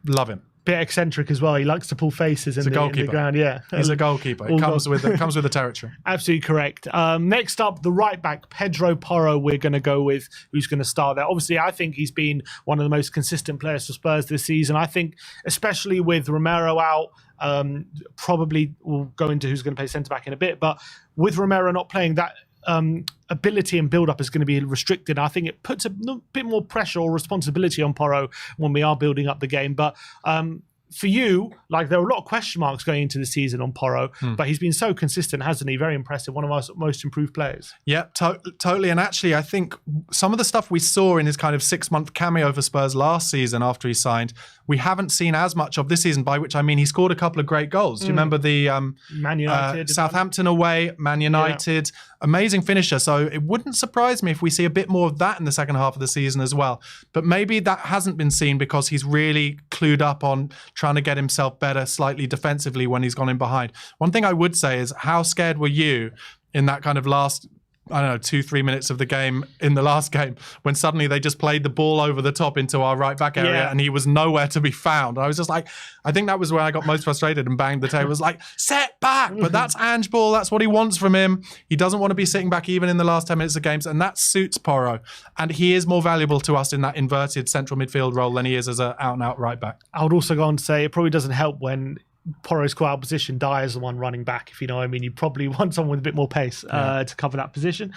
Love him. Bit eccentric as well. He likes to pull faces in the ground. Yeah, he's a goalkeeper. It comes with the territory. Absolutely correct. Next up, the right back, Pedro Porro. We're going to go with who's going to start there. Obviously, I think he's been one of the most consistent players for Spurs this season. I think, especially with Romero out, probably we'll go into who's going to play centre back in a bit. But with Romero not playing, that ability and build-up is going to be restricted. I think it puts a bit more pressure or responsibility on Porro when we are building up the game. But for you, there are a lot of question marks going into the season on Porro, but he's been so consistent, hasn't he? Very impressive. One of our most improved players. Yeah, totally. And actually, I think some of the stuff we saw in his kind of 6-month cameo for Spurs last season after he signed, we haven't seen as much of this season, by which I mean he scored a couple of great goals. Do you remember the Man United, Southampton away, Man United, amazing finisher. So it wouldn't surprise me if we see a bit more of that in the second half of the season as well. But maybe that hasn't been seen because he's really clued up on trying to get himself better slightly defensively when he's gone in behind. One thing I would say is, how scared were you in that kind of last, 2-3 minutes of the game in the last game when suddenly they just played the ball over the top into our right back area and he was nowhere to be found? I was just like, I think that was where I got most frustrated and banged the table. It was like, set back, but that's Ange ball. That's what he wants from him. He doesn't want to be sitting back even in the last 10 minutes of games, and that suits Porro. And he is more valuable to us in that inverted central midfield role than he is as an out-and-out right back. I would also go on to say it probably doesn't help when Porro's core out position, Dyer is the one running back, if you know what I mean. You probably want someone with a bit more pace to cover that position.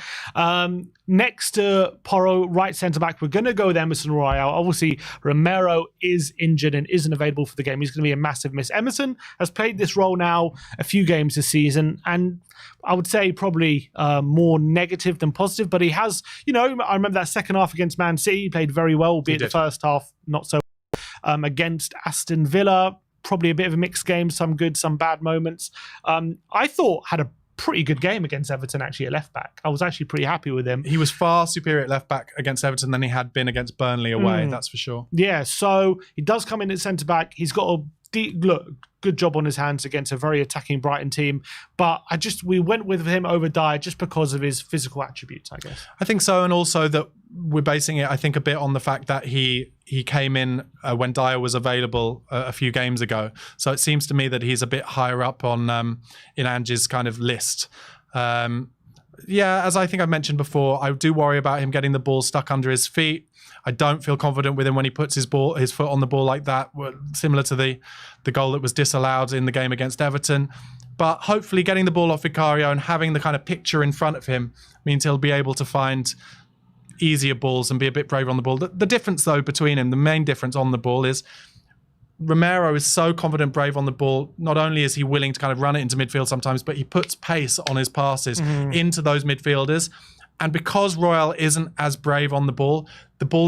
Next to Porro, right centre-back, we're going to go with Emerson Royal. Obviously, Romero is injured and isn't available for the game. He's going to be a massive miss. Emerson has played this role now a few games this season, and I would say probably more negative than positive, but he has, I remember that second half against Man City, he played very well, albeit the first half not so well. Against Aston Villa, probably a bit of a mixed game, some good, some bad moments. I thought had a pretty good game against Everton, actually, at left back. I was actually pretty happy with him. He was far superior at left back against Everton than he had been against Burnley away, that's for sure. Yeah, so he does come in at centre back. He's got a look, good job on his hands against a very attacking Brighton team. But we went with him over Dyer just because of his physical attributes, I guess. I think so, and also that we're basing it, I think, a bit on the fact that he came in when Dyer was available a few games ago. So it seems to me that he's a bit higher up on in Ange's kind of list. As I think I've mentioned before, I do worry about him getting the ball stuck under his feet. I don't feel confident with him when he puts his foot on the ball like that, similar to the goal that was disallowed in the game against Everton. But hopefully getting the ball off Vicario and having the kind of picture in front of him means he'll be able to find easier balls and be a bit braver on the ball. The difference, though, between him, the main difference on the ball is Romero is so confident, brave on the ball. Not only is he willing to kind of run it into midfield sometimes, but he puts pace on his passes into those midfielders. And because Royal isn't as brave on the ball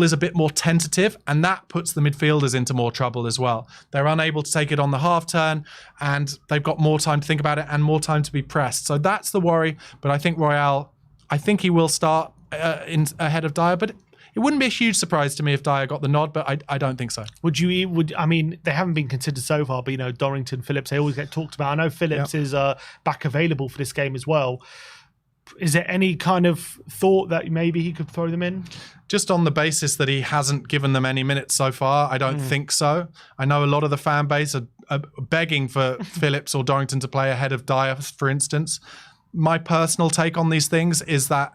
is a bit more tentative, and that puts the midfielders into more trouble as well. They're unable to take it on the half turn, and they've got more time to think about it and more time to be pressed. So that's the worry. But I think Royal, he will start ahead of Dyer, but it wouldn't be a huge surprise to me if Dyer got the nod, but I don't think so. I mean, they haven't been considered so far, but Dorrington, Phillips, they always get talked about. I know Phillips is back available for this game as well. Is there any kind of thought that maybe he could throw them in? Just on the basis that he hasn't given them any minutes so far, I don't think so. I know a lot of the fan base are begging for Phillips or Dorrington to play ahead of Dyer, for instance. My personal take on these things is that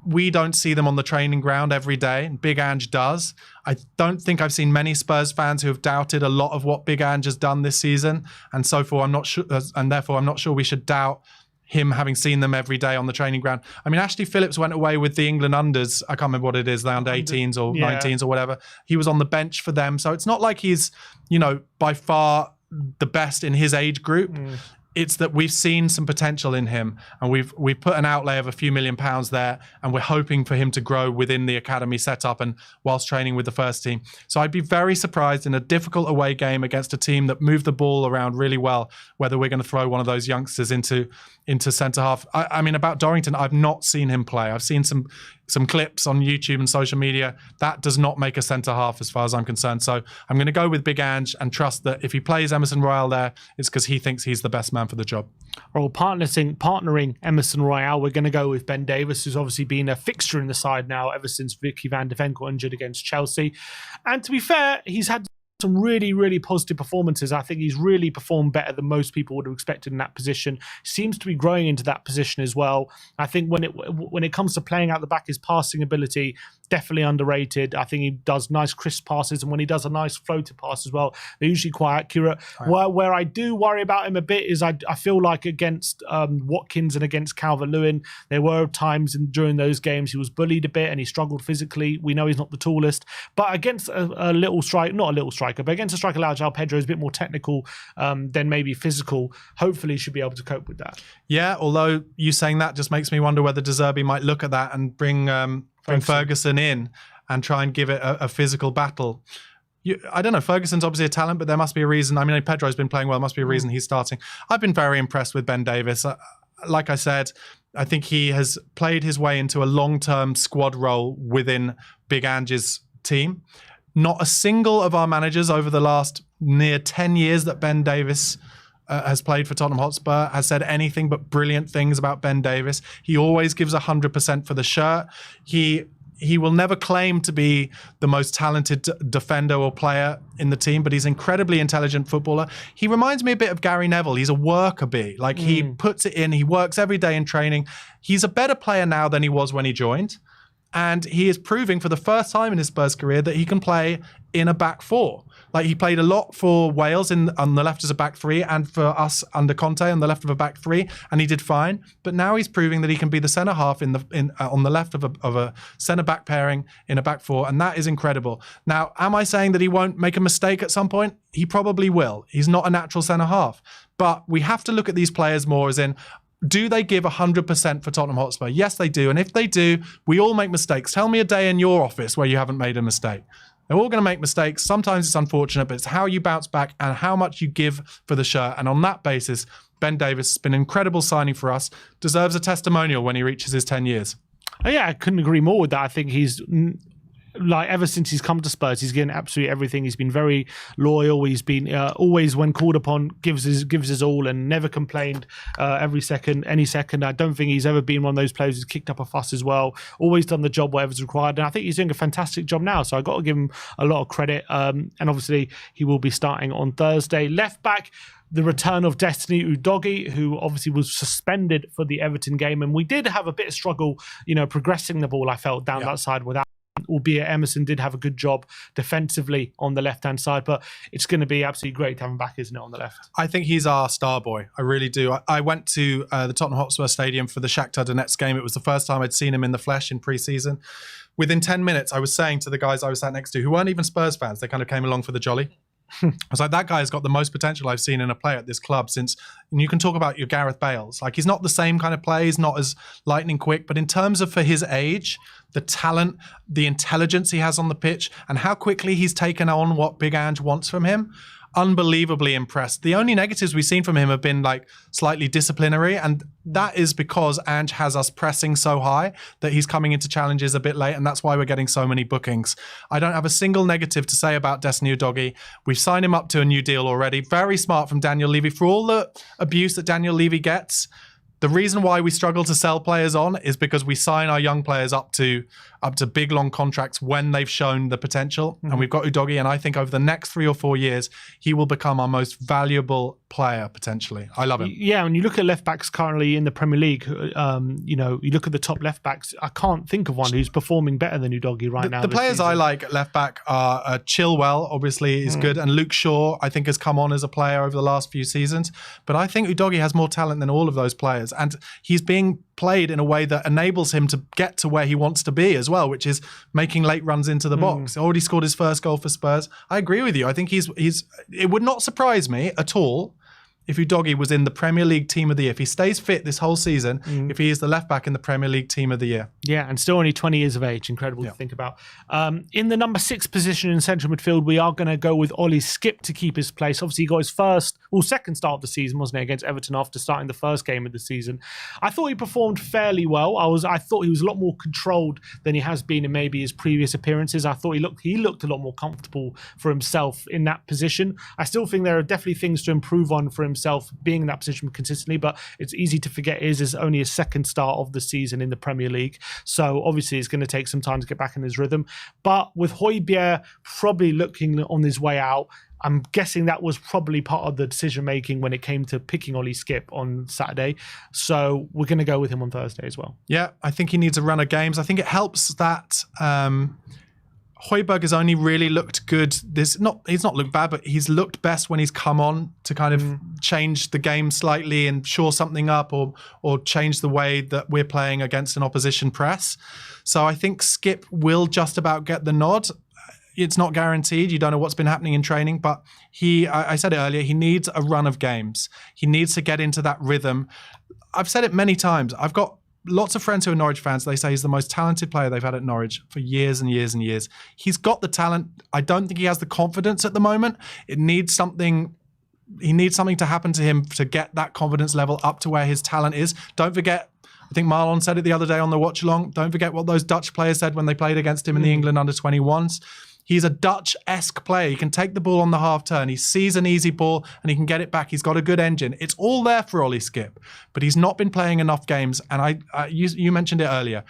we don't see them on the training ground every day, and Big Ange does. I don't think I've seen many Spurs fans who have doubted a lot of what Big Ange has done this season, and so far I'm not sure, and therefore I'm not sure we should doubt him having seen them every day on the training ground. I mean, Ashley Phillips went away with the England unders. I can't remember what it is, the under 18s or 19s or whatever. He was on the bench for them, so it's not like he's, by far the best in his age group. It's that we've seen some potential in him, and we've put an outlay of a few £1 million there, and we're hoping for him to grow within the academy setup and whilst training with the first team. So I'd be very surprised in a difficult away game against a team that moved the ball around really well, whether we're going to throw one of those youngsters into centre half. I mean, about Dorrington, I've not seen him play. I've seen some clips on YouTube and social media. That does not make a centre half as far as I'm concerned. So I'm going to go with Big Ange and trust that if he plays Emerson Royal there, it's because he thinks he's the best man for the job. Well, partnering Emerson Royal, we're going to go with Ben Davies, who's obviously been a fixture in the side now ever since Vicky van de Ven got injured against Chelsea. And to be fair, he's had some really, really positive performances. I think he's really performed better than most people would have expected in that position. Seems to be growing into that position as well. I think when it comes to playing out the back, his passing ability, definitely underrated. I think he does nice crisp passes, and when he does a nice floater pass as well, they're usually quite accurate. Right. Where I do worry about him a bit is I feel like against Watkins and against Calvert-Lewin, there were times during those games he was bullied a bit and he struggled physically. We know he's not the tallest, but against a little strike, not a little striker, but against a striker like João Pedro is a bit more technical than maybe physical. Hopefully he should be able to cope with that. Yeah, although you saying that just makes me wonder whether De Zerbi might look at that and bring Ferguson in and try and give it a physical battle. I don't know. Ferguson's obviously a talent, but there must be a reason. I mean, Pedro's been playing well. There must be a reason he's starting. I've been very impressed with Ben Davies. Like I said, I think he has played his way into a long-term squad role within Big Ange's team. Not a single of our managers over the last near 10 years that Ben Davies has played for Tottenham Hotspur has said anything but brilliant things about Ben Davies. He always gives 100% for the shirt. He will never claim to be the most talented defender or player in the team, but he's an incredibly intelligent footballer. He reminds me a bit of Gary Neville. He's a worker bee. Like he puts it in. He works every day in training. He's a better player now than he was when he joined. And he is proving for the first time in his Spurs career that he can play in a back four. Like he played a lot for Wales on the left as a back three, and for us under Conte on the left of a back three, and he did fine. But now he's proving that he can be the centre half on the left of a centre back pairing in a back four, and that is incredible. Now, am I saying that he won't make a mistake at some point? He probably will. He's not a natural centre half, but we have to look at these players more as in, do they give 100% for Tottenham Hotspur? Yes, they do. And if they do, we all make mistakes. Tell me a day in your office where you haven't made a mistake. They're all going to make mistakes. Sometimes it's unfortunate, but it's how you bounce back and how much you give for the shirt. And on that basis, Ben Davies has been an incredible signing for us. Deserves a testimonial when he reaches his 10 years. Oh, yeah, I couldn't agree more with that. I think he's like ever since he's come to Spurs, he's given absolutely everything. He's been very loyal. He's been always, when called upon, gives his all and never complained any second. I don't think he's ever been one of those players who's kicked up a fuss as well. Always done the job, whatever's required. And I think he's doing a fantastic job now. So I got to give him a lot of credit. And obviously he will be starting on Thursday. Left back, the return of Destiny Udogie, who obviously was suspended for the Everton game. And we did have a bit of struggle, progressing the ball, I felt, down that side without, albeit Emerson did have a good job defensively on the left-hand side, but it's going to be absolutely great to have him back, isn't it, on the left? I think he's our star boy. I really do. I went to the Tottenham Hotspur Stadium for the Shakhtar Donetsk game. It was the first time I'd seen him in the flesh in pre-season. Within 10 minutes, I was saying to the guys I was sat next to, who weren't even Spurs fans, they kind of came along for the jolly. I was like, that guy has got the most potential I've seen in a player at this club since, and you can talk about your Gareth Bales. Like, he's not the same kind of player, he's not as lightning quick, but in terms of for his age, the talent, the intelligence he has on the pitch, and how quickly he's taken on what Big Ange wants from him, unbelievably impressed. The only negatives we've seen from him have been like slightly disciplinary, and that is because Ange has us pressing so high that he's coming into challenges a bit late, and that's why we're getting so many bookings. I don't have a single negative to say about Destiny Udogie. We've signed him up to a new deal already. Very smart from Daniel Levy. For all the abuse that Daniel Levy gets, the reason why we struggle to sell players on is because we sign our young players up to big, long contracts when they've shown the potential. And we've got Udogie, and I think over the next 3 or 4 years, he will become our most valuable player, potentially. I love him. Yeah, when you look at left-backs currently in the Premier League, you look at the top left-backs, I can't think of one who's performing better than Udogie right now. The players I like at left-back are Chilwell, obviously, is good, and Luke Shaw, I think, has come on as a player over the last few seasons. But I think Udogie has more talent than all of those players, and he's being played in a way that enables him to get to where he wants to be as well, which is making late runs into the box. Already scored his first goal for Spurs. I agree with you. I think he's. It would not surprise me at all if Udogie was in the Premier League Team of the Year. If he stays fit this whole season, if he is the left back in the Premier League Team of the Year. Yeah, and still only 20 years of age. Incredible to think about. In the number 6 position in central midfield, we are going to go with Ollie Skipp to keep his place. Obviously, he got his second start of the season, wasn't it, against Everton after starting the first game of the season. I thought he performed fairly well. I thought he was a lot more controlled than he has been in maybe his previous appearances. I thought he looked a lot more comfortable for himself in that position. I still think there are definitely things to improve on for himself being in that position consistently, but it's easy to forget is only his second start of the season in the Premier League. So obviously it's going to take some time to get back in his rhythm. But with Højbjerg probably looking on his way out, I'm guessing that was probably part of the decision-making when it came to picking Ollie Skipp on Saturday. So we're going to go with him on Thursday as well. Yeah, I think he needs a run of games. I think it helps that Højbjerg has only really looked good. He's not looked bad, but he's looked best when he's come on to kind of change the game slightly and shore something up or change the way that we're playing against an opposition press. So I think Skipp will just about get the nod. It's not guaranteed. You don't know what's been happening in training, but I said it earlier, he needs a run of games. He needs to get into that rhythm. I've said it many times. I've got lots of friends who are Norwich fans. They say he's the most talented player they've had at Norwich for years and years and years. He's got the talent. I don't think he has the confidence at the moment. He needs something to happen to him to get that confidence level up to where his talent is. Don't forget, I think Marlon said it the other day on the watch along. Don't forget what those Dutch players said when they played against him in the England under-21s. He's a Dutch-esque player. He can take the ball on the half turn. He sees an easy ball and he can get it back. He's got a good engine. It's all there for Ollie Skipp, but he's not been playing enough games. And you mentioned it earlier.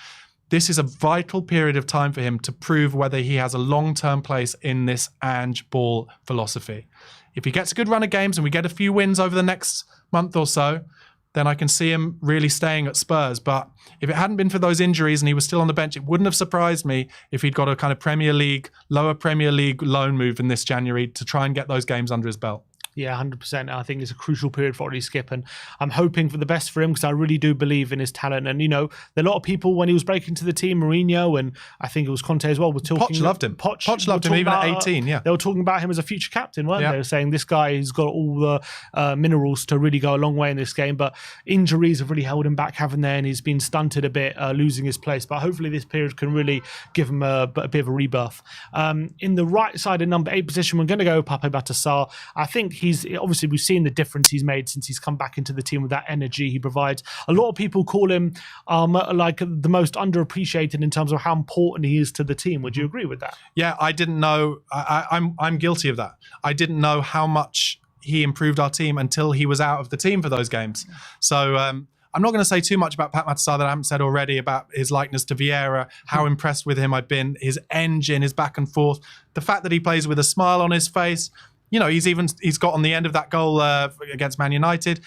This is a vital period of time for him to prove whether he has a long-term place in this Ange ball philosophy. If he gets a good run of games and we get a few wins over the next month or so, then I can see him really staying at Spurs. But if it hadn't been for those injuries and he was still on the bench, it wouldn't have surprised me if he'd got a kind of lower Premier League loan move in this January to try and get those games under his belt. Yeah, 100%. I think it's a crucial period for Ollie Skipp, and I'm hoping for the best for him because I really do believe in his talent. And, there are a lot of people when he was breaking to the team, Mourinho, and I think it was Conte as well, were talking. Poch loved him. Poch loved him even at 18, yeah. They were talking about him as a future captain, weren't they? They were saying this guy has got all the minerals to really go a long way in this game, but injuries have really held him back, haven't they? And he's been stunted a bit, losing his place. But hopefully this period can really give him a bit of a rebirth. In the right side of number 8 position, we're going to go Pape Matar Sarr. I think he's obviously, we've seen the difference he's made since he's come back into the team with that energy he provides. A lot of people call him like the most underappreciated in terms of how important he is to the team. Would you agree with that? Yeah, I didn't know. I'm guilty of that. I didn't know how much he improved our team until he was out of the team for those games. So I'm not going to say too much about Pat Matasar that I haven't said already about his likeness to Vieira, how impressed with him I've been, his engine, his back and forth, the fact that he plays with a smile on his face. You know, he's got on the end of that goal against Man United.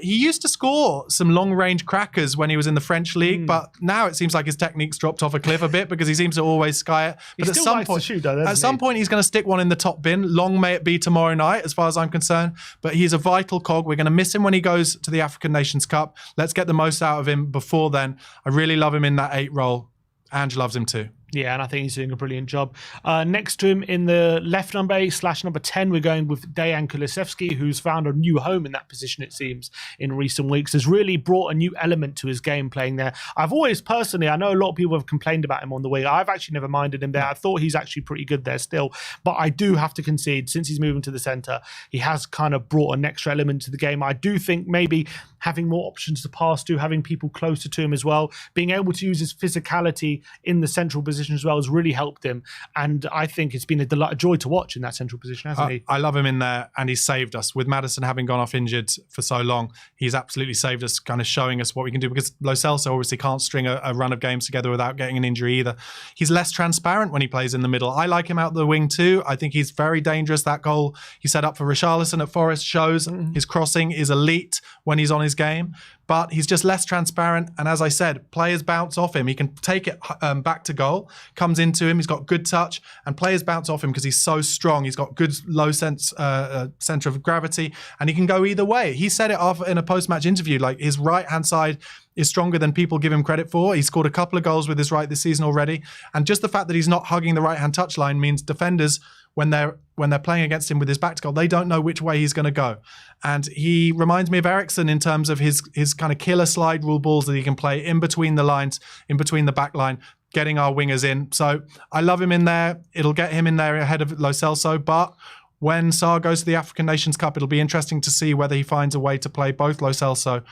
He used to score some long-range crackers when he was in the French league, but now it seems like his technique's dropped off a cliff a bit because he seems to always sky it. But He still likes to shoot, though, at some point, he's going to stick one in the top bin. Long may it be tomorrow night, as far as I'm concerned. But he's a vital cog. We're going to miss him when he goes to the African Nations Cup. Let's get the most out of him before then. I really love him in that 8 role. Ange loves him too. Yeah, and I think he's doing a brilliant job. Next to him in the left number 8/number 10, we're going with Dejan Kulusevski, who's found a new home in that position, it seems, in recent weeks. Has really brought a new element to his game playing there. I've always personally, I know a lot of people have complained about him on the wing. I've actually never minded him there. I thought he's actually pretty good there still. But I do have to concede, since he's moving to the centre, he has kind of brought an extra element to the game. I do think maybe having more options to pass to, having people closer to him as well, being able to use his physicality in the central position as well has really helped him. And I think it's been a joy to watch in that central position, hasn't he? I love him in there, and he's saved us. With Maddison having gone off injured for so long, he's absolutely saved us, kind of showing us what we can do, because Lo Celso obviously can't string a run of games together without getting an injury either. He's less transparent when he plays in the middle. I like him out the wing too. I think he's very dangerous. That goal he set up for Richarlison at Forest shows his crossing is elite when he's on his game. But he's just less transparent. And as I said, players bounce off him. He can take it back to goal, comes into him. He's got good touch, and players bounce off him because he's so strong. He's got good low center of gravity, and he can go either way. He said it in a post-match interview, like his right-hand side is stronger than people give him credit for. He scored a couple of goals with his right this season already. And just the fact that he's not hugging the right-hand touchline means defenders, when they're playing against him with his back to goal, they don't know which way he's going to go. And he reminds me of Eriksen in terms of his kind of killer slide rule balls that he can play in between the lines, in between the back line, getting our wingers in. So I love him in there. It'll get him in there ahead of Lo Celso. But when Sarr goes to the African Nations Cup, it'll be interesting to see whether he finds a way to play both Lo Celso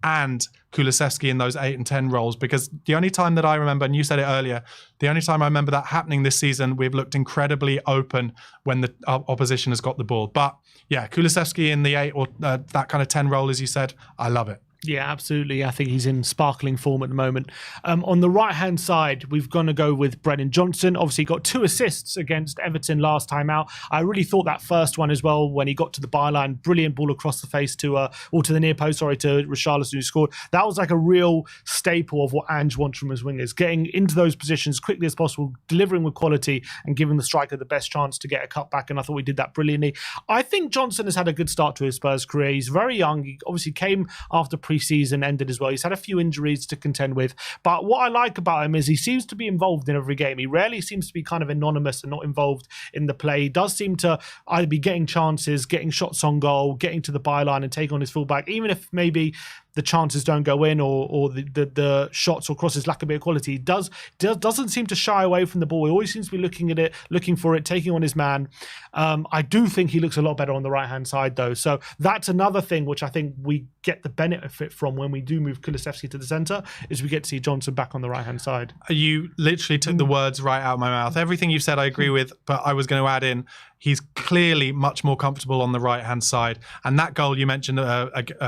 and Kulusevski in those 8 and 10 roles, because the only time that I remember, and you said it earlier, the only time I remember that happening this season, we've looked incredibly open when the opposition has got the ball. But yeah, Kulusevski in the 8 or that kind of 10 role, as you said, I love it. Yeah, absolutely. I think he's in sparkling form at the moment. On the right-hand side, we've got to go with Brennan Johnson. Obviously, got 2 assists against Everton last time out. I really thought that first one as well, when he got to the byline, brilliant ball across the face to the near post, to Richarlison, who scored. That was like a real staple of what Ange wants from his wingers, getting into those positions as quickly as possible, delivering with quality, and giving the striker the best chance to get a cut back. And I thought we did that brilliantly. I think Johnson has had a good start to his Spurs career. He's very young. He obviously came after pre-season ended as well. He's had a few injuries to contend with, but what I like about him is he seems to be involved in every game. He rarely seems to be kind of anonymous and not involved in the play. He does seem to either be getting chances, getting shots on goal, getting to the byline and taking on his fullback, even if maybe the chances don't go in or the shots or crosses lack a bit of quality. He doesn't seem to shy away from the ball. He always seems to be looking at it, looking for it, taking on his man. I do think he looks a lot better on the right-hand side, though. So that's another thing which I think we get the benefit from when we do move Kulusevski to the centre, is we get to see Johnson back on the right-hand side. You literally took the words right out of my mouth. Everything you've said I agree with, but I was going to add in, he's clearly much more comfortable on the right-hand side. And that goal you mentioned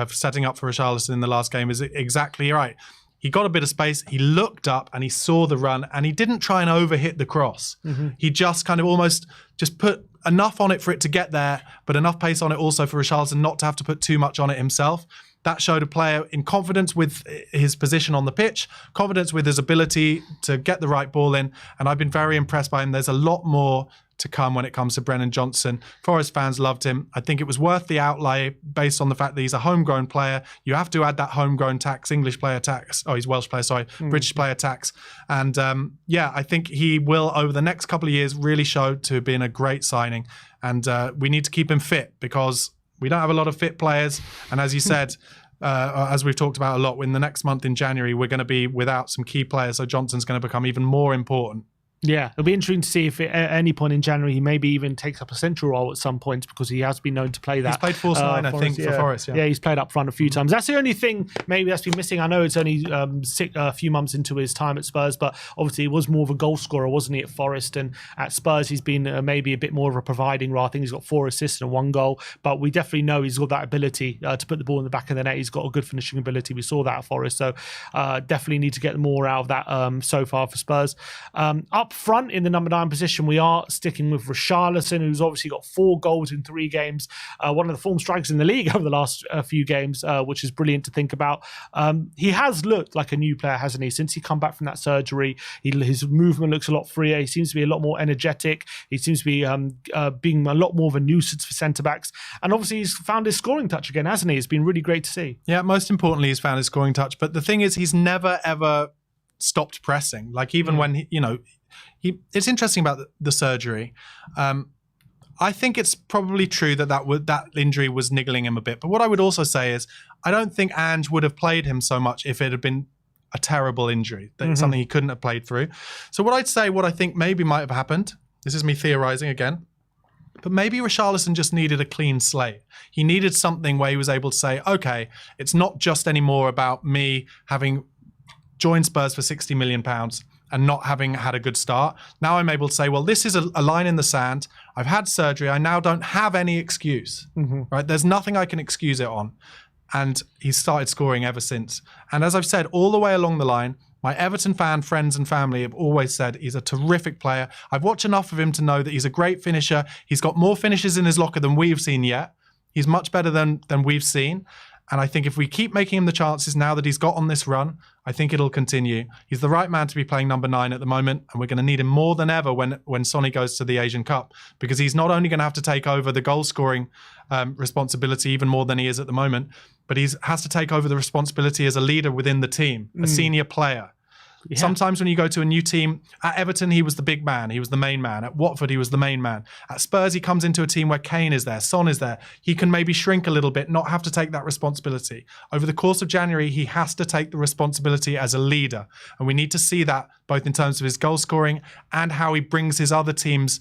setting up for Richarlison in the last game is exactly right. He got a bit of space, he looked up and he saw the run, and he didn't try and overhit the cross. He just kind of almost just put enough on it for it to get there, but enough pace on it also for Richarlison not to have to put too much on it himself. That showed a player in confidence with his position on the pitch, confidence with his ability to get the right ball in, and I've been very impressed by him. There's a lot more to come when it comes to Brennan Johnson. Forest fans loved him. I think it was worth the outlay based on the fact that he's a homegrown player. You have to add that homegrown tax, English player tax. Oh, he's Welsh player, sorry, British player tax. And yeah, I think he will, over the next couple of years, really show to being a great signing. And we need to keep him fit, because we don't have a lot of fit players. And as you said, as we've talked about a lot, in the next month in January, we're going to be without some key players. So Johnson's going to become even more important. Yeah, it'll be interesting to see if at any point in January he maybe even takes up a central role at some points, because he has been known to play that. He's played false nine, I think, for Forest. Yeah, he's played up front a few times. That's the only thing maybe that's been missing. I know it's only a few months into his time at Spurs, but obviously he was more of a goal scorer, wasn't he, at Forest? And at Spurs he's been maybe a bit more of a providing role. I think he's got 4 assists and 1 goal, but we definitely know he's got that ability to put the ball in the back of the net. He's got a good finishing ability. We saw that at Forest, so definitely need to get more out of that so far for Spurs. Up front in the number 9 position, we are sticking with Richarlison, who's obviously got 4 goals in 3 games. One of the form strikers in the league over the last few games, which is brilliant to think about. He has looked like a new player, hasn't he? Since he come back from that surgery, his movement looks a lot freer. He seems to be a lot more energetic. He seems to be being a lot more of a nuisance for centre-backs. And obviously he's found his scoring touch again, hasn't he? It's been really great to see. Yeah, most importantly, he's found his scoring touch. But the thing is, he's never, ever stopped pressing. Like, even when, it's interesting about the surgery. I think it's probably true that injury was niggling him a bit. But what I would also say is, I don't think Ange would have played him so much if it had been a terrible injury, something he couldn't have played through. So what I think maybe might have happened, this is me theorising again, but maybe Richarlison just needed a clean slate. He needed something where he was able to say, okay, it's not just anymore about me having joined Spurs for £60 million and not having had a good start. Now I'm able to say, well, this is a line in the sand. I've had surgery. I now don't have any excuse, right? There's nothing I can excuse it on. And he's started scoring ever since. And as I've said, all the way along the line, my Everton fan friends and family have always said he's a terrific player. I've watched enough of him to know that he's a great finisher. He's got more finishes in his locker than we've seen yet. He's much better than we've seen. And I think if we keep making him the chances now that he's got on this run, I think it'll continue. He's the right man to be playing number 9 at the moment, and we're going to need him more than ever when Sonny goes to the Asian Cup, because he's not only going to have to take over the goal-scoring responsibility even more than he is at the moment, but he has to take over the responsibility as a leader within the team, a senior player. Yeah. Sometimes when you go to a new team, at Everton, he was the big man. He was the main man. At Watford, he was the main man. At Spurs, he comes into a team where Kane is there, Son is there. He can maybe shrink a little bit, not have to take that responsibility. Over the course of January, he has to take the responsibility as a leader. And we need to see that both in terms of his goal scoring and how he brings his other teams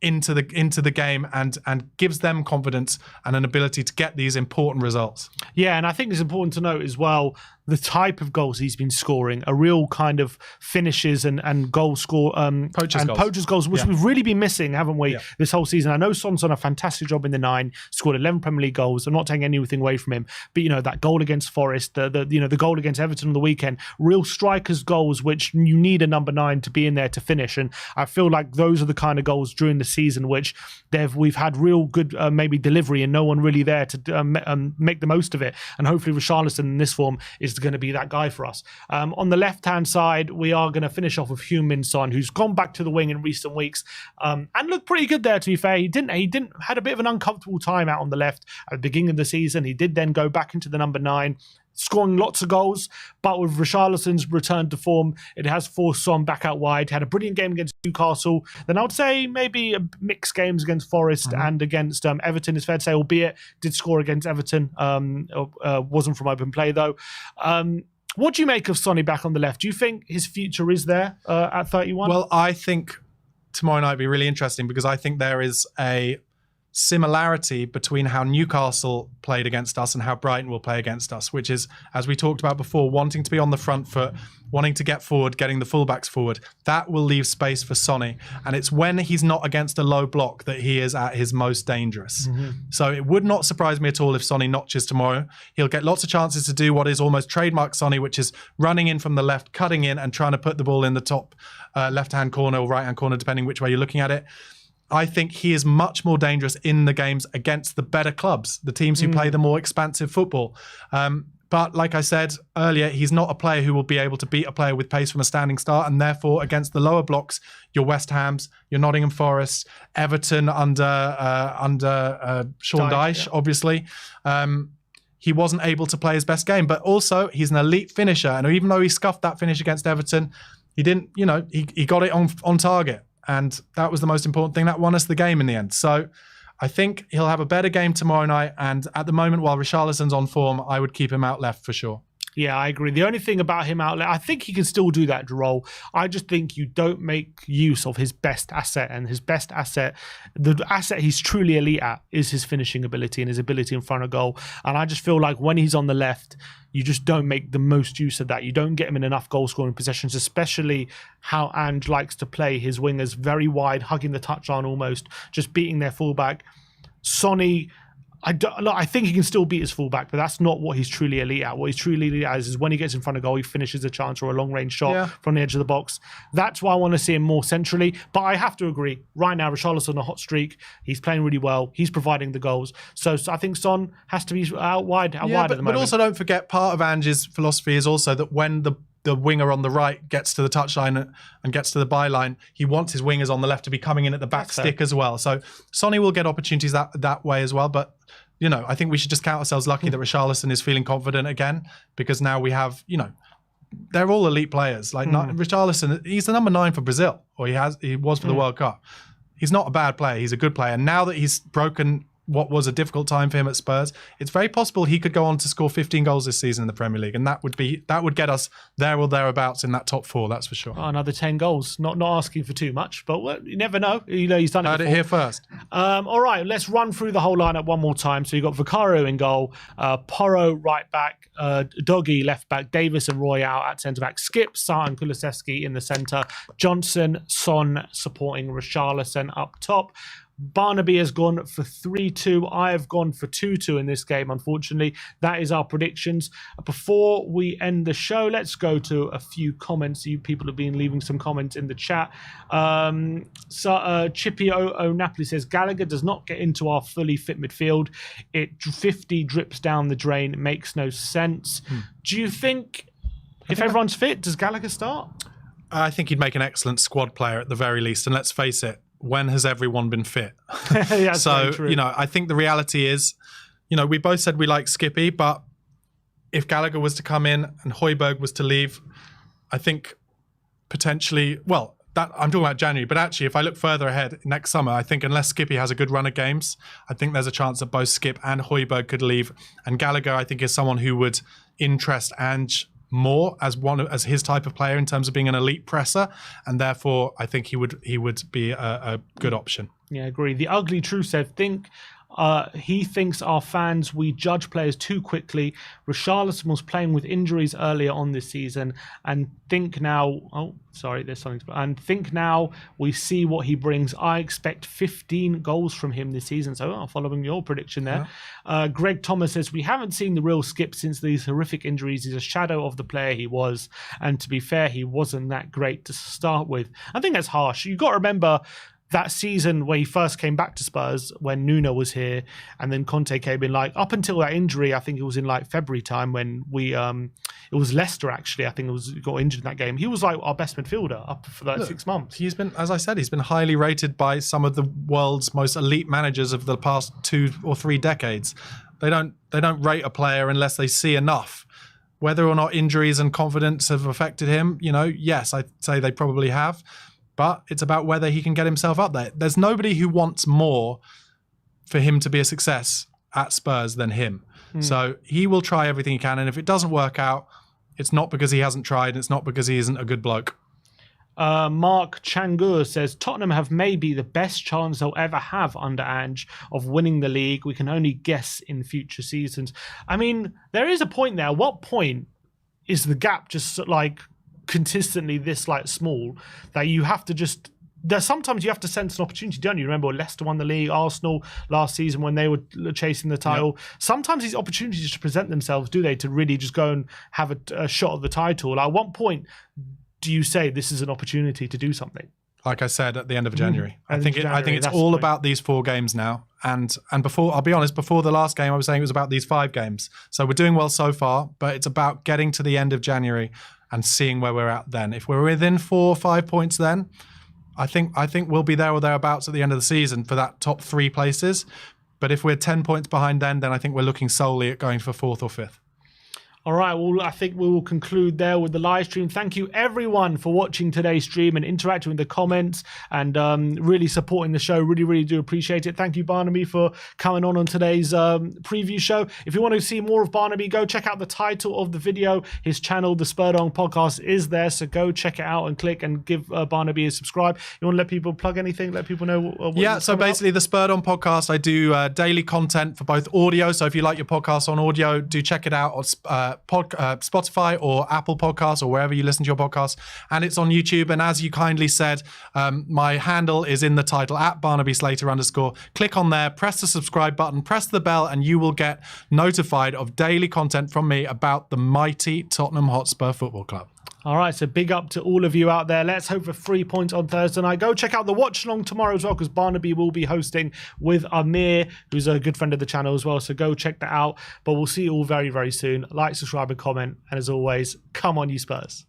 into the game and gives them confidence and an ability to get these important results. Yeah, and I think it's important to note as well the type of goals he's been scoring, a real kind of finishes and goal score poachers goals, which we've really been missing, haven't we, this whole season. I know Son's done a fantastic job in the 9, scored 11 Premier League goals. I'm not taking anything away from him, but that goal against Forest, the goal against Everton on the weekend, real strikers goals which you need a number 9 to be in there to finish. And I feel like those are the kind of goals during the season which we've had real good maybe delivery and no one really there to make the most of it. And hopefully Richarlison in this form is going to be that guy for us. On the left-hand side, we are going to finish off with Heung-min Son, who's gone back to the wing in recent weeks and looked pretty good there, to be fair. He had a bit of an uncomfortable time out on the left at the beginning of the season. He did then go back into the number 9, scoring lots of goals, but with Richarlison's return to form, it has forced Son back out wide. Had a brilliant game against Newcastle. Then I would say maybe mixed games against Forest and against Everton, is fair to say, albeit did score against Everton. Wasn't from open play, though. What do you make of Sonny back on the left? Do you think his future is there at 31? Well, I think tomorrow night will be really interesting, because I think there is a similarity between how Newcastle played against us and how Brighton will play against us, which is, as we talked about before, wanting to be on the front foot, wanting to get forward, getting the fullbacks forward. That will leave space for Sonny. And it's when he's not against a low block that he is at his most dangerous. So it would not surprise me at all if Sonny notches tomorrow. He'll get lots of chances to do what is almost trademark Sonny, which is running in from the left, cutting in and trying to put the ball in the top left-hand corner or right-hand corner, depending which way you're looking at it. I think he is much more dangerous in the games against the better clubs, the teams who play the more expansive football. But like I said earlier, he's not a player who will be able to beat a player with pace from a standing start. And therefore, against the lower blocks, your West Hams, your Nottingham Forest, Everton under Sean Dyche, obviously. He wasn't able to play his best game. But also, he's an elite finisher. And even though he scuffed that finish against Everton, he didn't, he got it on target. And that was the most important thing. That won us the game in the end. So I think he'll have a better game tomorrow night. And at the moment, while Richarlison's on form, I would keep him out left for sure. Yeah, I agree. The only thing about him outlet, I think he can still do that role. I just think you don't make use of his best asset, and his best asset, the asset he's truly elite at, is his finishing ability and his ability in front of goal. And I just feel like when he's on the left, you just don't make the most use of that. You don't get him in enough goal-scoring possessions, especially how Ange likes to play his wingers very wide, hugging the touchline almost, just beating their fullback. Sonny, I think he can still beat his fullback, but that's not what he's truly elite at. What he's truly elite at is when he gets in front of goal, he finishes a chance or a long-range shot from the edge of the box. That's why I want to see him more centrally. But I have to agree, right now, Richarlison on a hot streak. He's playing really well. He's providing the goals. So I think Son has to be out wide at the moment. But also don't forget, part of Ange's philosophy is also that when the winger on the right gets to the touchline and gets to the byline, he wants his wingers on the left to be coming in at the back stick as well. So Sonny will get opportunities that way as well. But, you know, I think we should just count ourselves lucky that Richarlison is feeling confident again, because now we have, you know, they're all elite players. Like Richarlison, he's the number 9 for Brazil, or he was for the World Cup. He's not a bad player. He's a good player. And now that he's broken what was a difficult time for him at Spurs, it's very possible he could go on to score 15 goals this season in the Premier League, and that would get us there or thereabouts in that top 4. That's for sure. Oh, another 10 goals. Not asking for too much, but you never know. You know, he's done it Heard before. it here first. All right, let's run through the whole lineup one more time. So you've got Vicario in goal, Porro right back, Doggy left back, Davis and Roy out at centre back, Skip, Sarr and Kulusevski in the centre, Johnson, Son supporting Richarlison up top. Barnaby has gone for 3-2. I have gone for 2-2 in this game, unfortunately. That is our predictions. Before we end the show, let's go to a few comments. You people have been leaving some comments in the chat. Chippy O Napoli says, Gallagher does not get into our fully fit midfield. 50 drips down the drain. It makes no sense. Do you think if everyone's fit, does Gallagher start? I think he'd make an excellent squad player at the very least. And let's face it, when has everyone been fit? So, you know, I think the reality is, you know, we both said we like Skippy, but if Gallagher was to come in and Højbjerg was to leave, I think potentially, well, that I'm talking about January, but actually if I look further ahead next summer, I think unless Skippy has a good run of games, I think there's a chance that both Skip and Højbjerg could leave. And Gallagher, I think, is someone who would interest Ange more as his type of player in terms of being an elite presser, and therefore I think he would be a good option. Yeah, I agree. The Ugly Truth said, he thinks our fans, we judge players too quickly. Richarlison was playing with injuries earlier on this season, and think now we see what he brings. I expect 15 goals from him this season. So following your prediction there. Yeah. Greg Thomas says, we haven't seen the real Skip since these horrific injuries. He's a shadow of the player he was. And to be fair, he wasn't that great to start with. I think that's harsh. You've got to remember that season where he first came back to Spurs, when Nuno was here, and then Conte came in, like up until that injury, I think it was in like February time when it was Leicester actually, I think he got injured in that game. He was like our best midfielder up for like 6 months. He's been, as I said, he's been highly rated by some of the world's most elite managers of the past 2 or 3 decades. They don't rate a player unless they see enough. Whether or not injuries and confidence have affected him, you know, yes, I'd say they probably have. But it's about whether he can get himself up there. There's nobody who wants more for him to be a success at Spurs than him. So he will try everything he can. And if it doesn't work out, it's not because he hasn't tried. It's not because he isn't a good bloke. Mark Changur says, Tottenham have maybe the best chance they'll ever have under Ange of winning the league. We can only guess in future seasons. I mean, there is a point there. What point is the gap just like consistently this like small that you have to just, there's sometimes you have to sense an opportunity, don't you? Remember Leicester won the league, Arsenal last season when they were chasing the title. Yep. Sometimes these opportunities just present themselves, do they, to really just go and have a shot at the title? Like, at what point do you say this is an opportunity to do something? Like I said, at the end of January. I think it's all about these 4 games now. And before, I'll be honest, before the last game, I was saying it was about these 5 games. So we're doing well so far, but it's about getting to the end of January and seeing where we're at then. If we're within 4 or 5 points then, I think we'll be there or thereabouts at the end of the season for that top 3 places. But if we're 10 points behind then I think we're looking solely at going for 4th or 5th. All right, well, I think we will conclude there with the live stream. Thank you, everyone, for watching today's stream and interacting with the comments and really supporting the show. Really, really do appreciate it. Thank you, Barnaby, for coming on today's preview show. If you want to see more of Barnaby, go check out the title of the video. His channel, the Spurdong Podcast, is there, so go check it out and click and give Barnaby a subscribe. You want to let people plug anything? Let people know what so basically, the Spurdong Podcast, I do daily content for both audio. So if you like your podcast on audio, do check it out on Spotify or Apple Podcasts or wherever you listen to your podcasts, and it's on YouTube. And as you kindly said, my handle is in the title at @BarnabySlater_. Click on there, press the subscribe button, press the bell, and you will get notified of daily content from me about the mighty Tottenham Hotspur Football Club. All right, so big up to all of you out there. Let's hope for 3 points on Thursday night. Go check out the watch along tomorrow as well, because Barnaby will be hosting with Amir, who's a good friend of the channel as well. So go check that out. But we'll see you all very, very soon. Like, subscribe, and comment. And as always, come on, you Spurs.